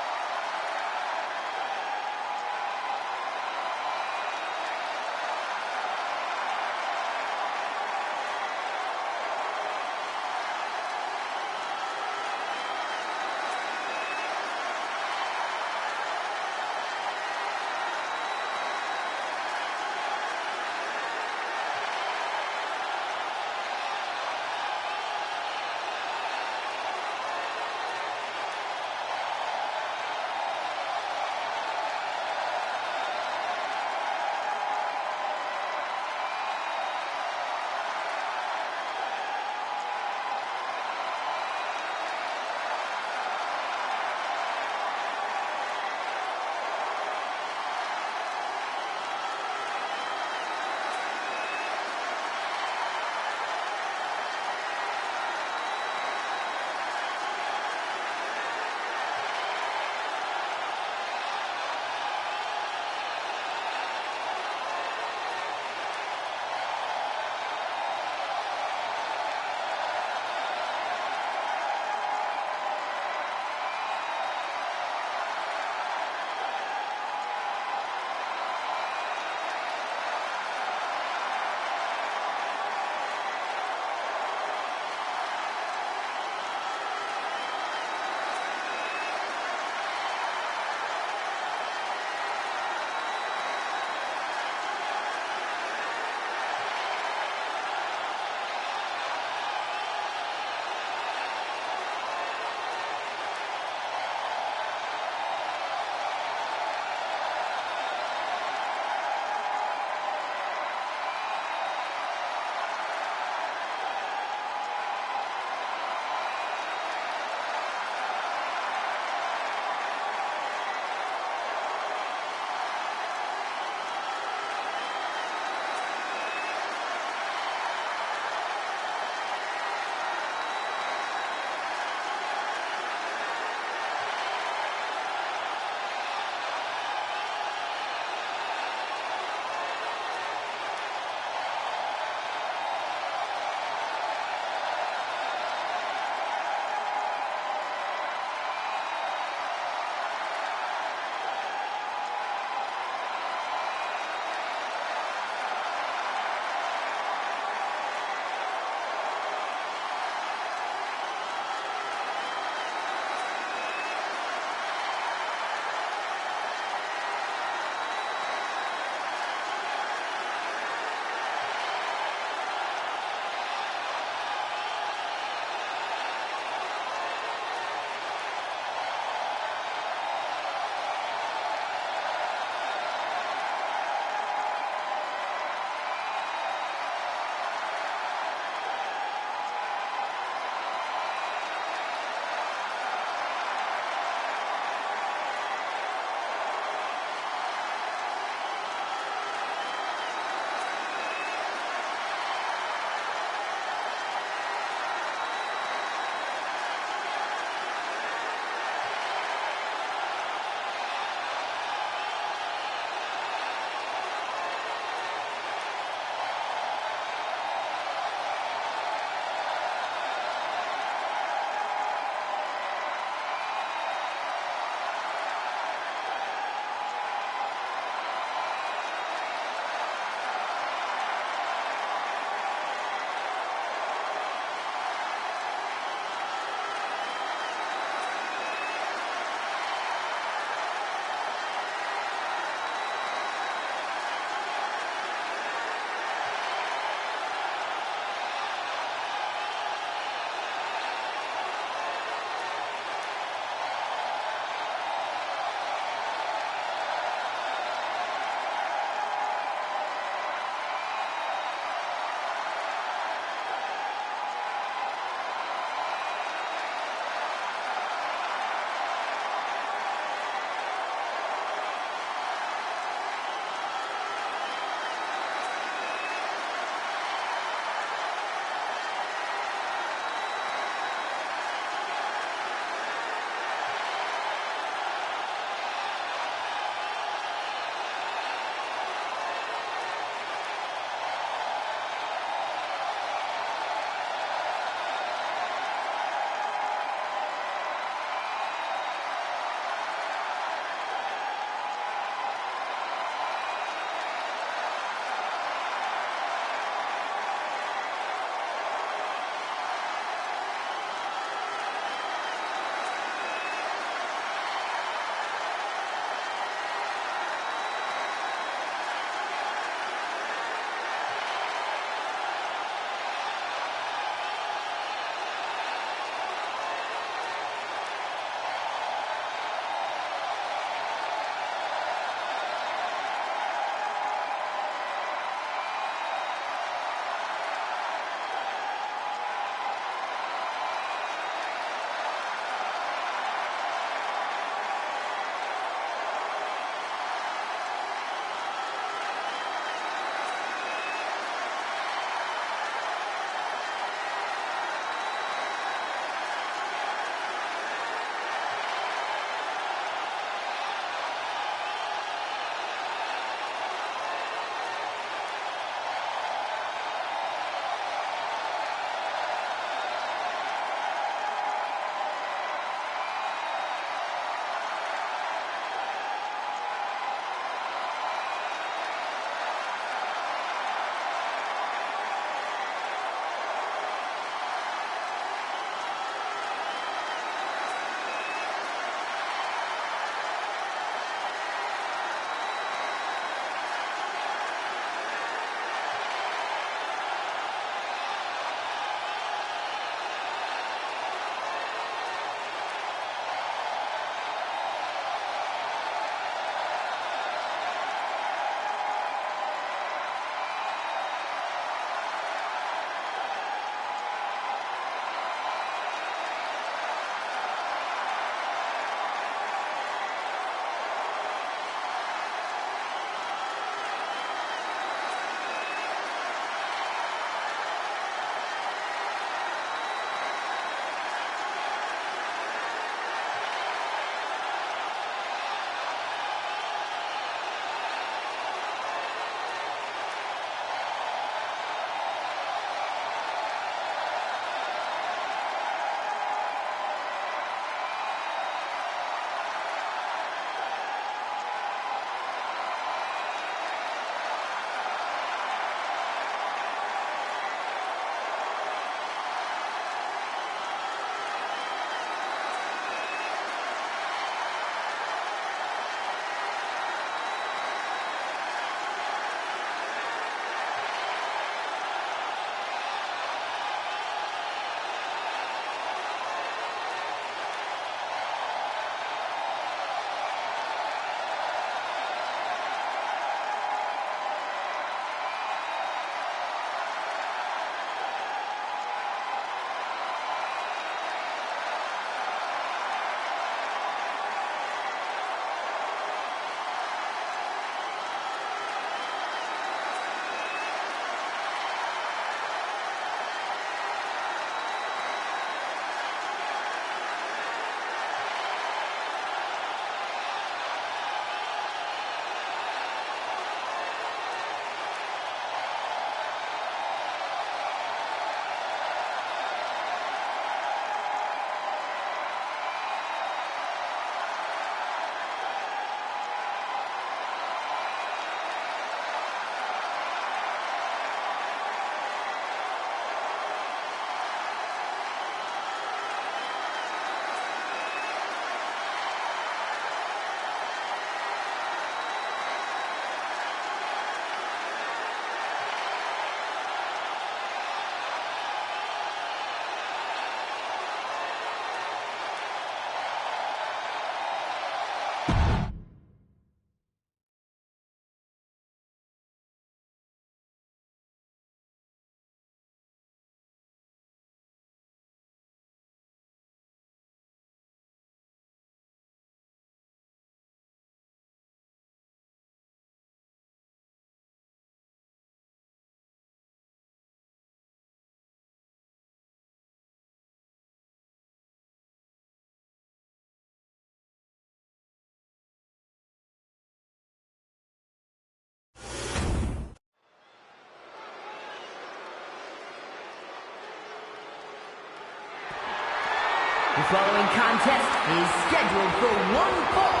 The following contest is scheduled for one fall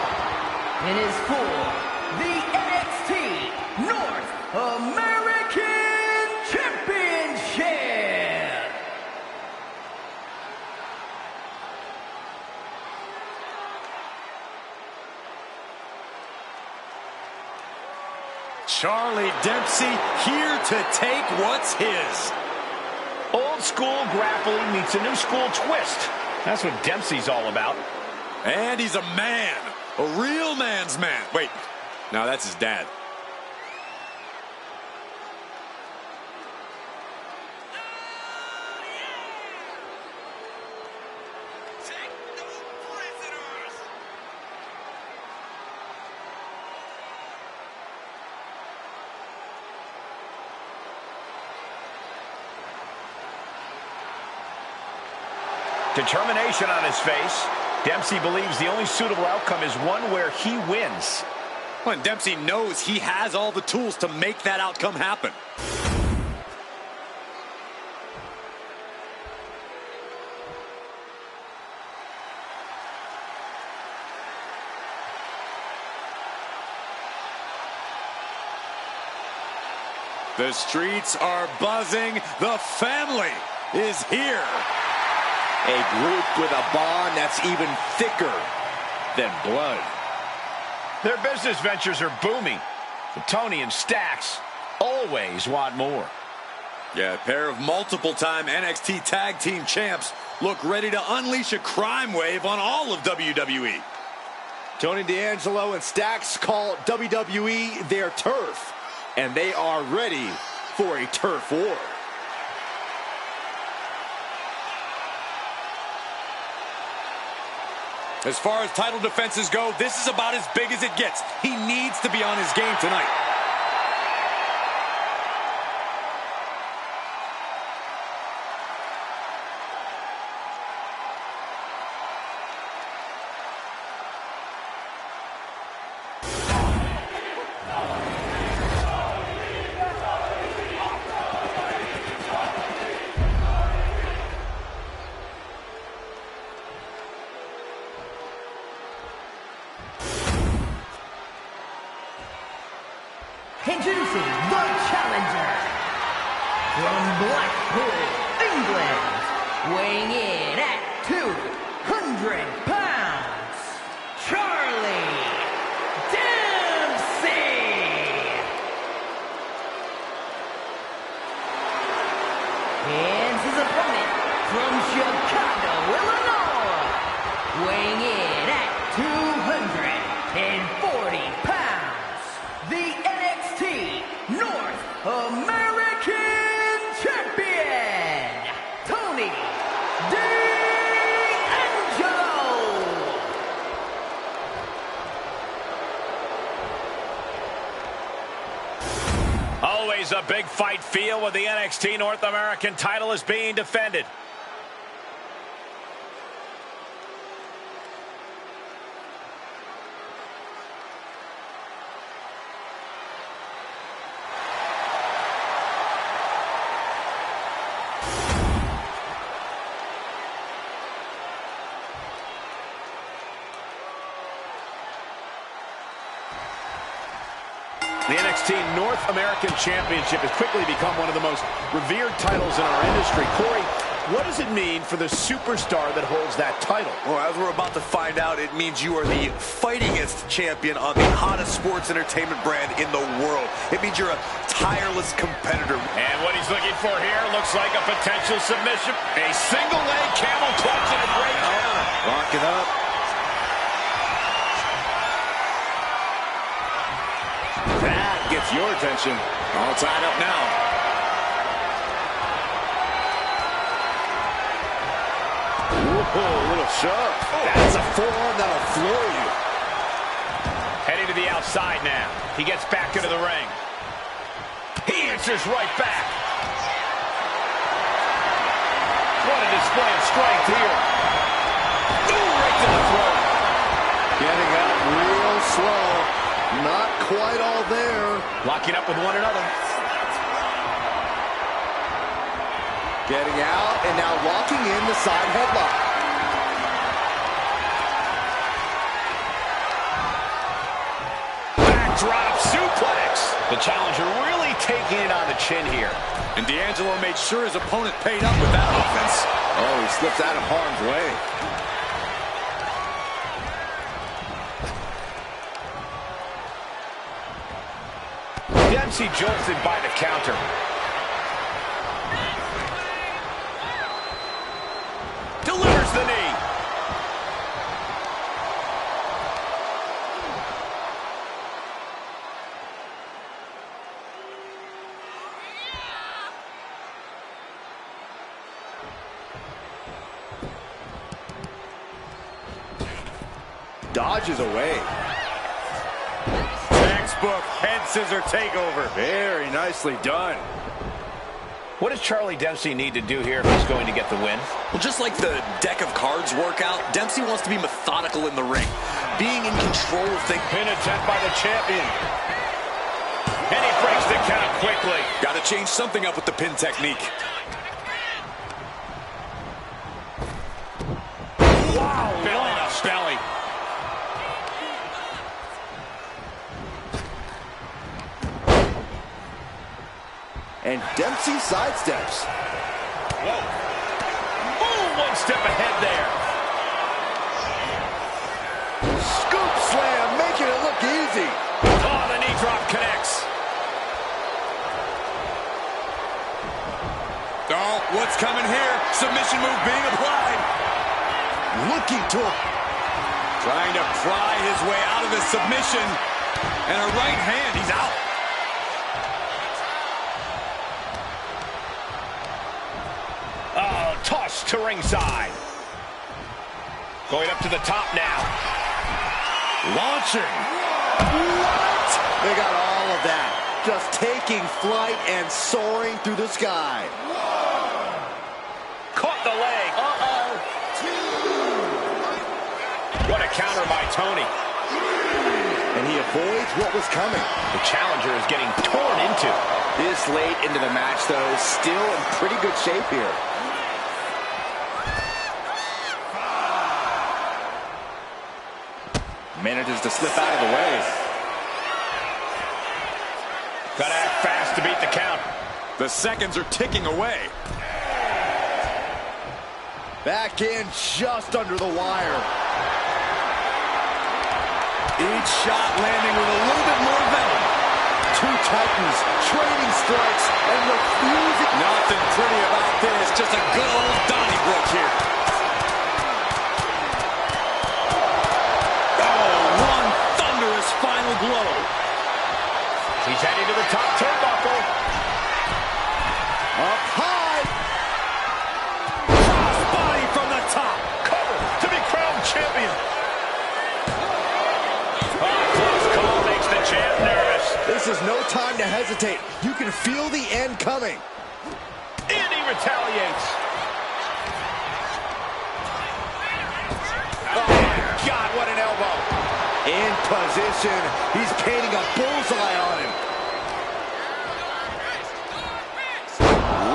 and is for the NXT North American Championship. Charlie Dempsey here to take what's his. Old school grappling meets a new school twist. That's what Dempsey's all about. And he's a man. A real man's man. Wait, no, that's his dad. Determination on his face. Dempsey believes the only suitable outcome is one where he wins. Well, and Dempsey knows he has all the tools to make that outcome happen. The streets are buzzing. The family is here. A group with a bond that's even thicker than blood. Their business ventures are booming. But Tony and Stacks always want more. Yeah, a pair of multiple-time NXT Tag Team champs look ready to unleash a crime wave on all of WWE. Tony D'Angelo and Stacks call WWE their turf, and they are ready for a turf war. As far as title defenses go, this is about as big as it gets. He needs to be on his game tonight. Introducing the challenger from Blackpool, England, weighing in at 200 pounds, Charlie Dempsey. And his opponent from Chicago, Illinois, weighing in at 240 pounds, the NXT North American Champion, Tony D'Angelo. Always a big fight feel when the NXT North American title is being defended. The NXT North American Championship has quickly become one of the most revered titles in our industry. Corey, what does it mean for the superstar that holds that title? Well, as we're about to find out, it means you are the fightingest champion on the hottest sports entertainment brand in the world. It means you're a tireless competitor. And what he's looking for here looks like a potential submission. A single leg camel clutch and a great counter. Lock it up. That gets your attention. All tied up now. Whoa, a little shove. That's a forearm that'll floor you. Heading to the outside now. He gets back into the ring. He answers right back. What a display of strength here. Ooh, right to the throat. Getting up real slow. Not quite all there. Locking up with one another. Getting out and now locking in the side headlock. drop suplex. The challenger really taking it on the chin here. And D'Angelo made sure his opponent paid up with that offense. Oh, he slips out of harm's way. Dempsey jolted by the counter. Delivers the knee. Dodges away. Textbook head scissor takeover. Very nicely done. What does Charlie Dempsey need to do here if he's going to get the win? Well, just like the deck of cards workout, Dempsey wants to be methodical in the ring. Being in control of things. Pin attempt by the champion. And he breaks the count quickly. Got to change something up with the pin technique. Wow, belly to belly. And Dempsey sidesteps. Whoa. Ooh, one step ahead there. Scoop slam, making it look easy. Oh, the knee drop connects. Oh, what's coming here? Submission move being applied. Looking to Trying to pry his way out of the submission. And a right hand, he's out. Oh, tossed to ringside. Going up to the top now. launching. What? They got all of that. Just taking flight and soaring through the sky. Caught the leg. What a counter by Tony. And he avoids what was coming. The challenger is getting torn into. This late into the match, though, still in pretty good shape here. Manages to slip out of the way. Gotta act fast to beat the count. The seconds are ticking away. Back in just under the wire. Each shot landing with a little bit more venom. Two Titans trading strikes and refusing. Nothing pretty about this. Just a good old Donnybrook here. Oh, one thunderous final blow. He's heading to the top turnbuckle. Up high. Crossbody from the top. Cover to be crowned champion. Close call makes the champ nervous. This is no time to hesitate. You can feel the end coming. And he retaliates. Oh, my God, what an elbow. In position. He's painting a bullseye on him.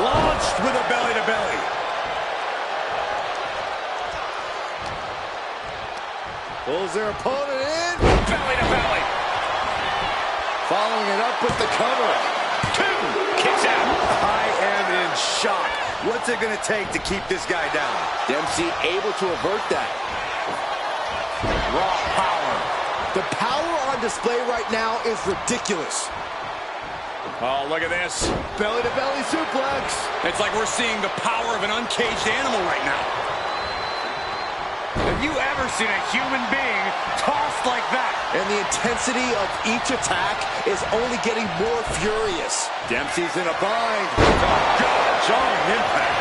Launched with a belly-to-belly. Pulls their opponent in. Belly to belly. Following it up with the cover. Two. Kicks out. I am in shock. What's it going to take to keep this guy down? Dempsey able to avert that. Raw power. The power on display right now is ridiculous. Oh, look at this. Belly-to-belly suplex. It's like we're seeing the power of an uncaged animal right now. Have you ever seen a human being tossed like that? And the intensity of each attack is only getting more furious. Dempsey's in a bind. Jarring impact.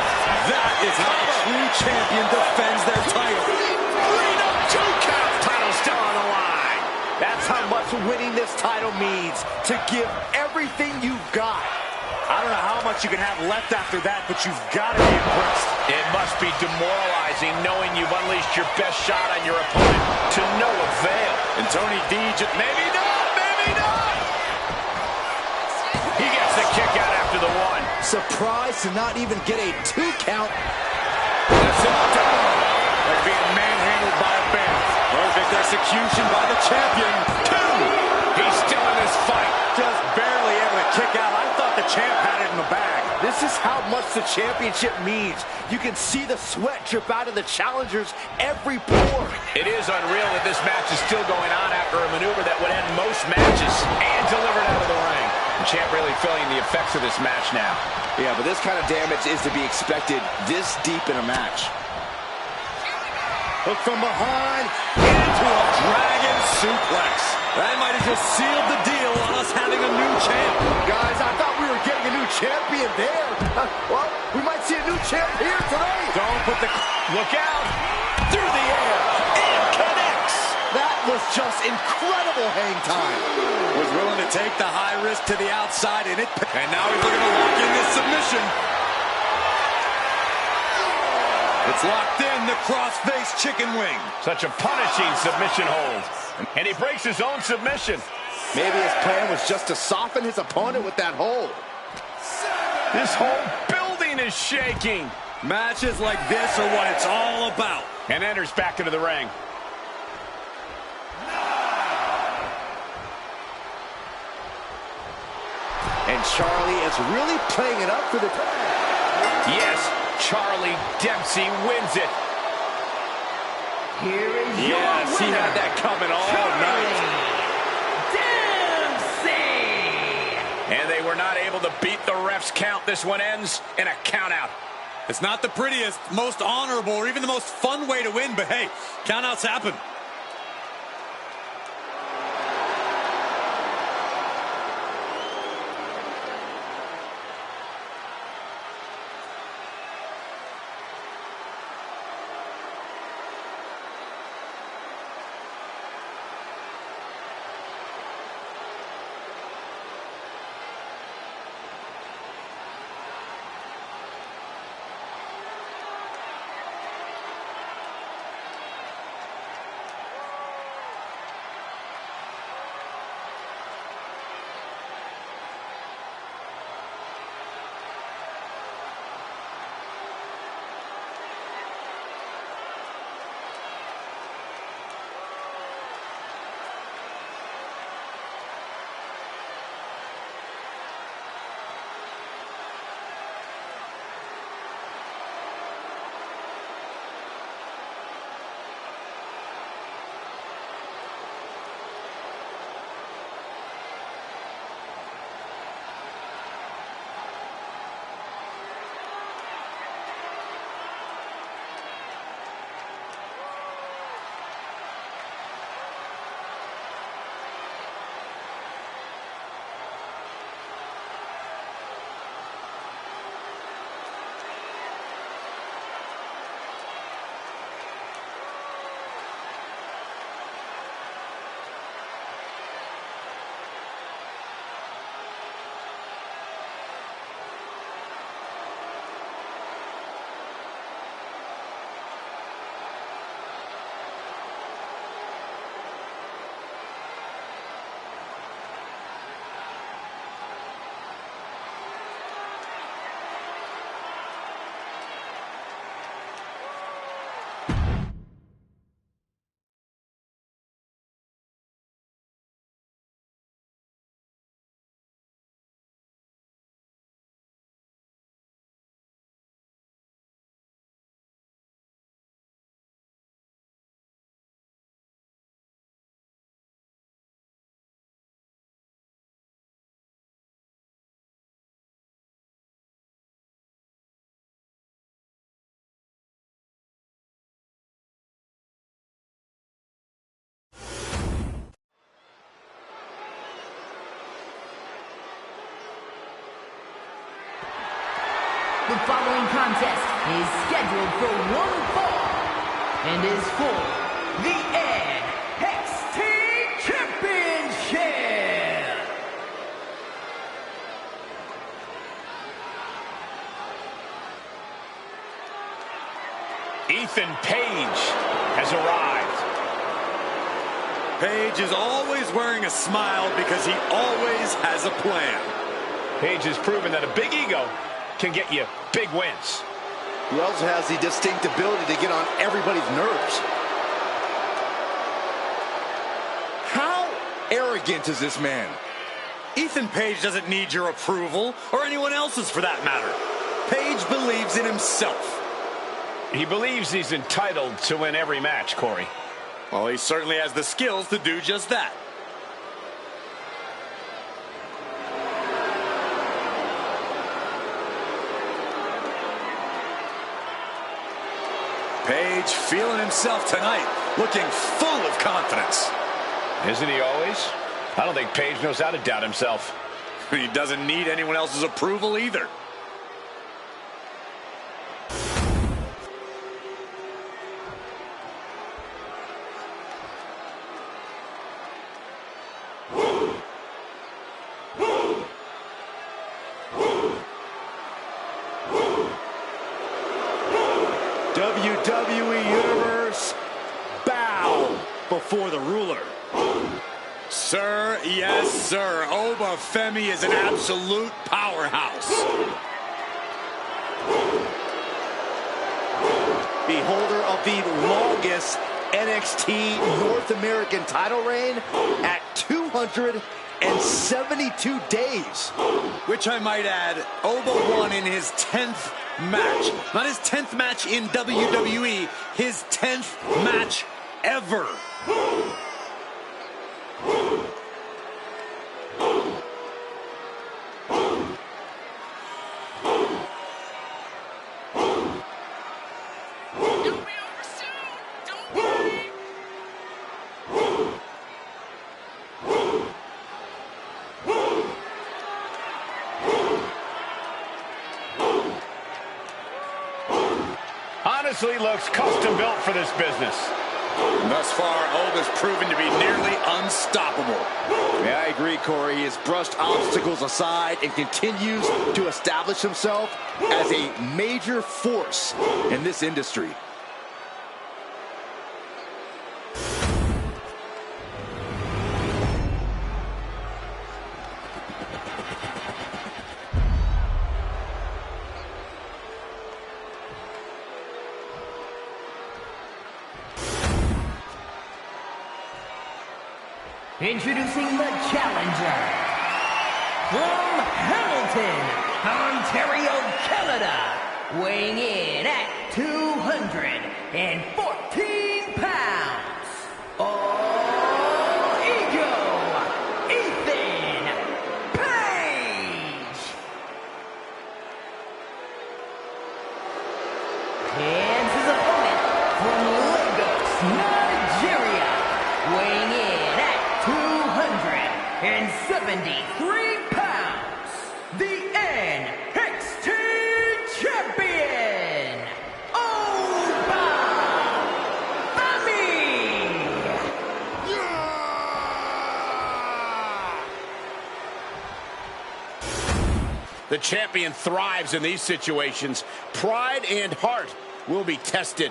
That is how a true champion defends their title. Two count. Title still on the line. That's how much winning this title means. To give everything you've got. I don't know how much you can have left after that, but you've got to be impressed. It must be demoralizing knowing you've unleashed your best shot on your opponent to no avail. And Tony D just, maybe not, maybe not. He gets the kick out after the one. Surprised to not even get a 2 count. That's him down. Like being manhandled by a bear. Perfect execution by the champion. Two. He's still in much the championship means. You can see the sweat drip out of the challengers every pore. It is unreal that this match is still going on after a maneuver that would end most matches and delivered out of the ring. The champ really feeling the effects of this match now. Yeah, but this kind of damage is to be expected this deep in a match. Hook from behind Into a dragon suplex. That might have just sealed the deal on us having a new champ. Guys, I thought we were getting a new champion there. Well, we might see a new champ here tonight. Don't put the... Look out! Through the air and connects! That was just incredible hang time. Was willing to take the high risk to the outside, and now he's looking to lock in this submission. It's locked in, the cross-face chicken wing. Such a punishing submission hold. And he breaks his own submission. Maybe his plan was just to soften his opponent with that hold. This whole building is shaking. Matches like this are what it's all about. And enters back into the ring. And Charlie is really playing it up for the tag. Yes, Charlie Dempsey wins it. Here is your Yes, he winner, had that coming all night. Dempsey! And they were not able to beat the ref's count. This one ends in a countout. It's not the prettiest, most honorable, or even the most fun way to win, but hey, countouts happen. The following contest is scheduled for one fall and is for the NXT Championship. Ethan Page has arrived. Page is always wearing a smile because he always has a plan. Page has proven that a big ego can get you big wins. He also has the distinct ability to get on everybody's nerves. How arrogant is this man? Ethan Page doesn't need your approval, or anyone else's for that matter. Page believes in himself. He believes he's entitled to win every match, Corey. Well, he certainly has the skills to do just that. Page feeling himself tonight, looking full of confidence. Isn't he always? I don't think Page knows how to doubt himself. He doesn't need anyone else's approval either. WWE Universe, bow before the ruler. Sir, yes, sir. Oba Femi is an absolute powerhouse. Beholder of the longest NXT North American title reign at 272 days. Which I might add, Oba won in his 10th match. Not his 10th match in WWE, his 10th match ever. Honestly, looks custom built for this business. Thus far, Oba's proven to be nearly unstoppable. Yeah, I agree, Corey. He has brushed obstacles aside and continues to establish himself as a major force in this industry. Introducing the challenger from Hamilton, Ontario, Canada, weighing in at 214 pounds. All Ego, Ethan Page. And his opponent from Lagos, Nigeria, weighing in at 273 pounds, the NXT champion, Oba Femi. The champion thrives in these situations. Pride and heart will be tested.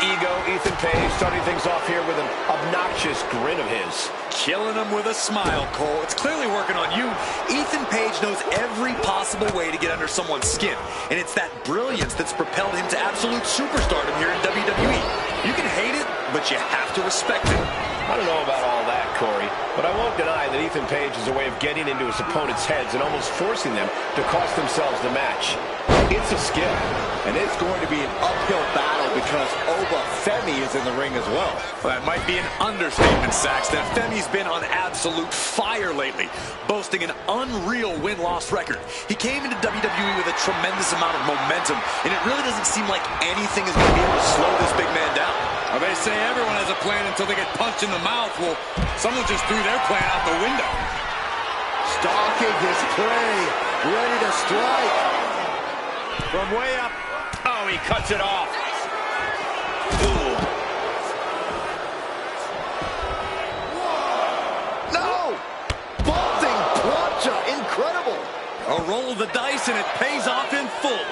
Ego, Ethan Page, starting things off here with an obnoxious grin of his. Killing him with a smile, Cole. It's clearly working on you. Ethan Page knows every possible way to get under someone's skin, and it's that brilliance that's propelled him to absolute superstardom here in WWE. You can hate it, but you have to respect it. I don't know about all that, Corey, but I won't deny that Ethan Page is a way of getting into his opponent's heads and almost forcing them to cost themselves the match. It's a skill. And it's going to be an uphill battle because Oba Femi is in the ring as well. That might be an understatement, Saxton. Femi's been on absolute fire lately, boasting an unreal win-loss record. He came into WWE with a tremendous amount of momentum, and it really doesn't seem like anything is going to be able to slow this big man down. Well, they say everyone has a plan until they get punched in the mouth. Well, someone just threw their plan out the window. Stalking his prey, ready to strike. From way up. Oh, he cuts it off. Ooh. No! Vaulting plancha, incredible. A roll of the dice, and it pays off in full.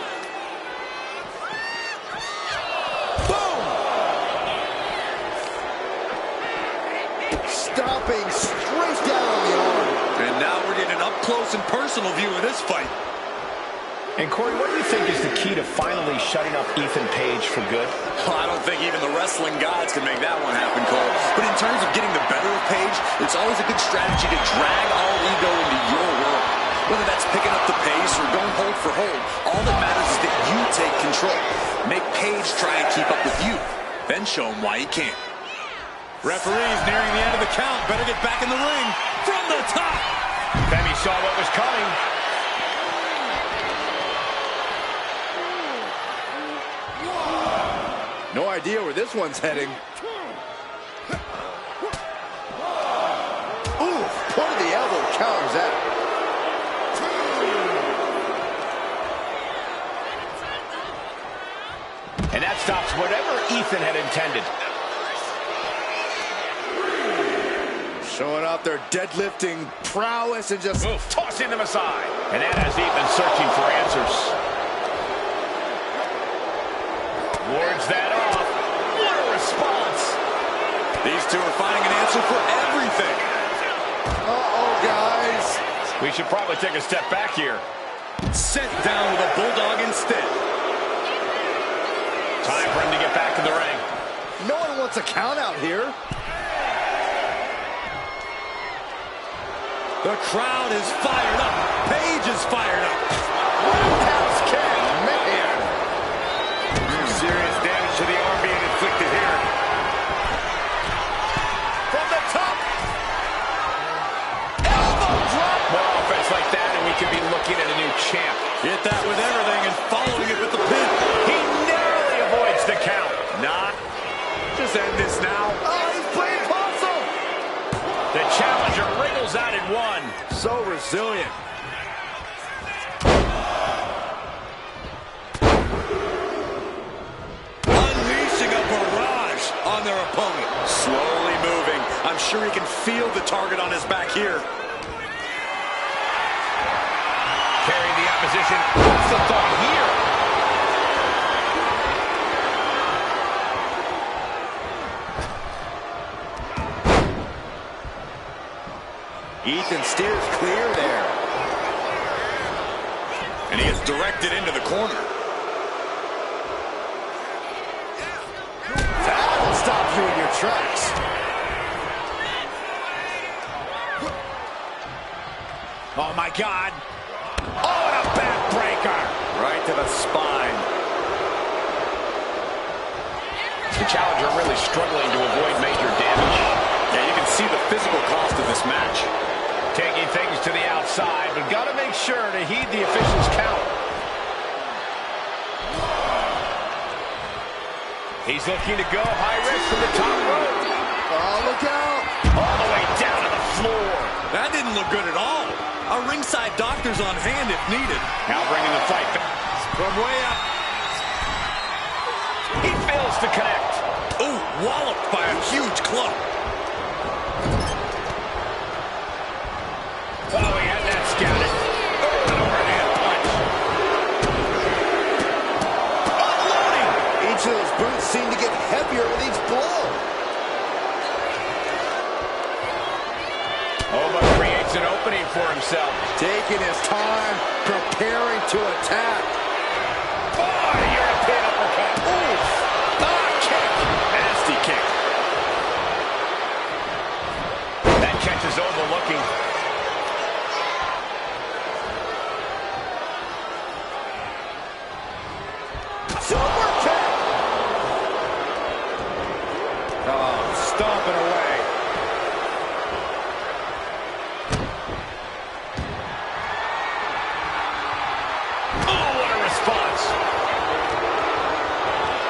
up-close and personal view of this fight. And Corey, what do you think is the key to finally shutting up Ethan Page for good? Well, I don't think even the wrestling gods can make that one happen, Cole. But in terms of getting the better of Page, it's always a good strategy to drag all ego into your world. Whether that's picking up the pace or going hold for hold, all that matters is that you take control. Make Page try and keep up with you. Then show him why he can't. Referee's nearing the end of the count. Better get back in the ring from the top. Femi saw what was coming. No idea where this one's heading. Ooh, point of the elbow counters that. And that stops whatever Ethan had intended. Showing off their deadlifting prowess and just tossing them aside. And that has Ethan searching for answers. Wards that off. What a response. These two are finding an answer for everything. uh-oh, guys. We should probably take a step back here. Sent down with a bulldog instead. Time for him to get back in the ring. No one wants a count out here. The crowd is fired up. Page is fired up. Roundhouse kick, man. Serious damage to the arm being inflicted here. From the top. Elbow drop. More offense like that, and we could be looking at a new champ. Hit that with everything and following it with the pin. He narrowly avoids the count. Not. Just end this now. Oh, he's playing possum. The challenger wriggles out in one. So resilient. Unleashing a barrage on their opponent. Slowly moving. I'm sure he can feel the target on his back here. Carrying the opposition. What's the thought here? Ethan steers clear there. And he is directed into the corner. That'll stop you in your tracks. Oh, my God. Oh, and a backbreaker. Right to the spine. The challenger really struggling to avoid major damage. Yeah, you can see the physical cost of this match. Taking things to the outside, but got to make sure to heed the official's count. He's looking to go high risk from the top rope. Oh, look out. All the way down to the floor. That didn't look good at all. A ringside doctor's on hand if needed. Now bringing the fight back. From way up. He fails to connect. Ooh, walloped by a huge club. Oh, he had that scouted. Oh, an overhand punch. Unloading. Each of those boots seem to get heavier with each blow. Oma creates an opening for himself. Taking his time, preparing to attack. Oh, European uppercut. Oof. Ah, kick. Nasty kick. That catches Oma looking. Super kick. Oh, stomping away. Oh, what a response.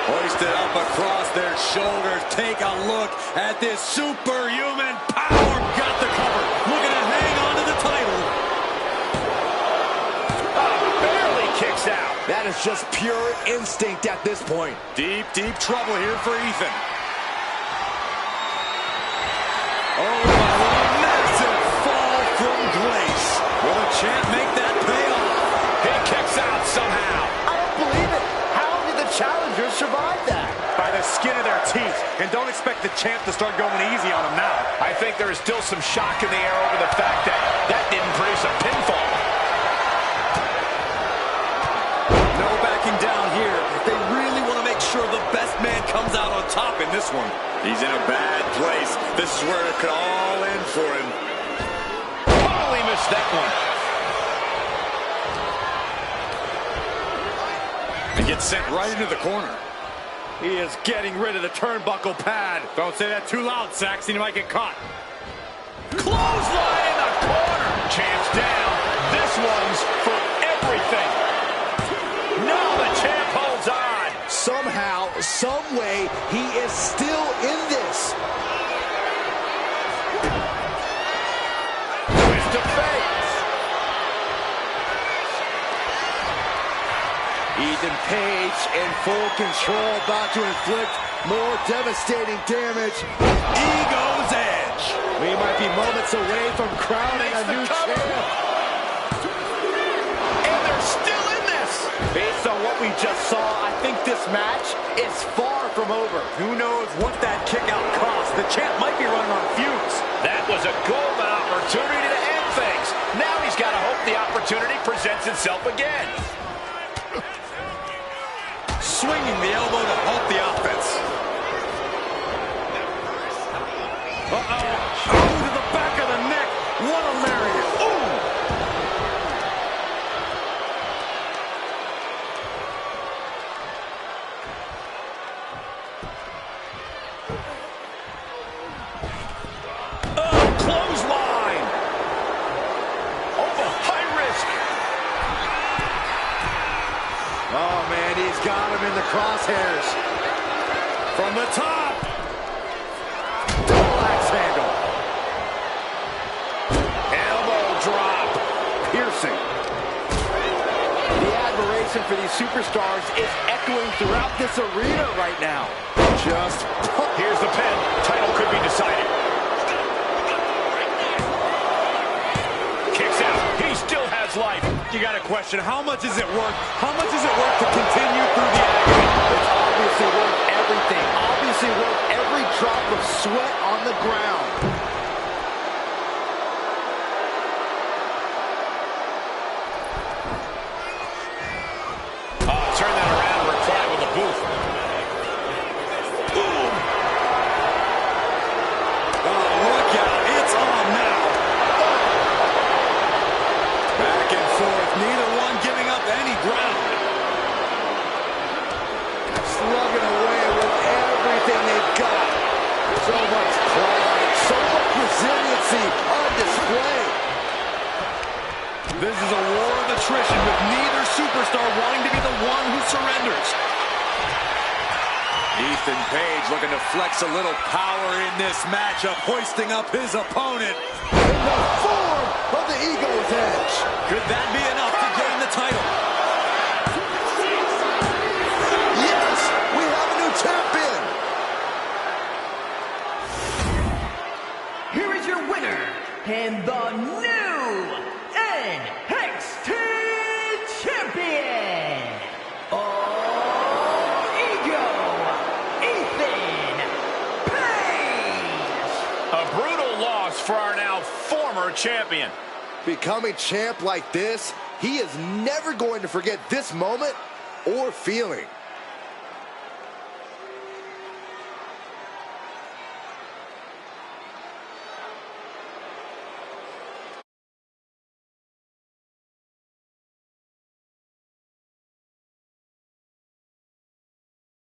Hoisted up across their shoulders. Take a look at this superhuman power. Got the cover. Looking to hang on to the title. Oh, barely kicks out. That is just pure instinct at this point. Deep, deep trouble here for Ethan. Oh, my massive fall from grace. Will the champ make that pay off? He kicks out somehow. I don't believe it. How did the challenger survive that? By the skin skin of their teeth, and don't expect the champ to start going easy on him now. I think there is still some shock in the air over the fact that that didn't produce a pinfall. No backing down here. They really want to make sure the best man comes out on top in this one. He's in a bad place. This is where it could all end for him. Totally missed that one. And gets sent right into the corner. He is getting rid of the turnbuckle pad. Don't say that too loud, Saxon. You might get caught. Clothesline in the corner. Champ's down. This one's for everything. No, the champ holds on. Somehow, some way, he is still in this. Twist of fate. Ethan Page in full control, about to inflict more devastating damage. Ego's edge. We might be moments away from crowning a new champ. And they're still in this. Based on what we just saw, I think this match is far from over. Who knows what that kick out cost? The champ might be running on fumes. That was a golden opportunity to end things. Now he's got to hope the opportunity presents itself again. Swinging the elbow to help the offense. Uh-oh. Oh, to the back of the neck. What a lariat. Ooh. Oh, clothesline. Oh, high risk. Oh, man, he's got him in the crosshairs. From the top. Double axe handle. Elbow drop. Piercing. The admiration for these superstars is echoing throughout this arena right now. Just Here's the pin. Title could be decided. Kicks out. He still has life. you got a question. How much is it worth? How much is it worth to continue through the agony? It's obviously worth everything. Obviously worth every drop of sweat on the ground. Turn that around and reply with a booth. Boom. Oh, look out. It's on now. Back and forth. Neither one giving up any ground. Slugging away with everything they've got. So much pride, so much resiliency on display. This is a war of attrition with neither superstar wanting to be the one who surrenders. Ethan Page looking to flex a little power in this matchup, hoisting up his opponent. In the form of the Ego's Edge. Could that be enough to gain the title? Yes, we have a new champion. Here is your winner, and the new NXT champion, Ego, Ethan Page. A brutal loss for our now former champion. Becoming champ like this, he is never going to forget this moment or feeling.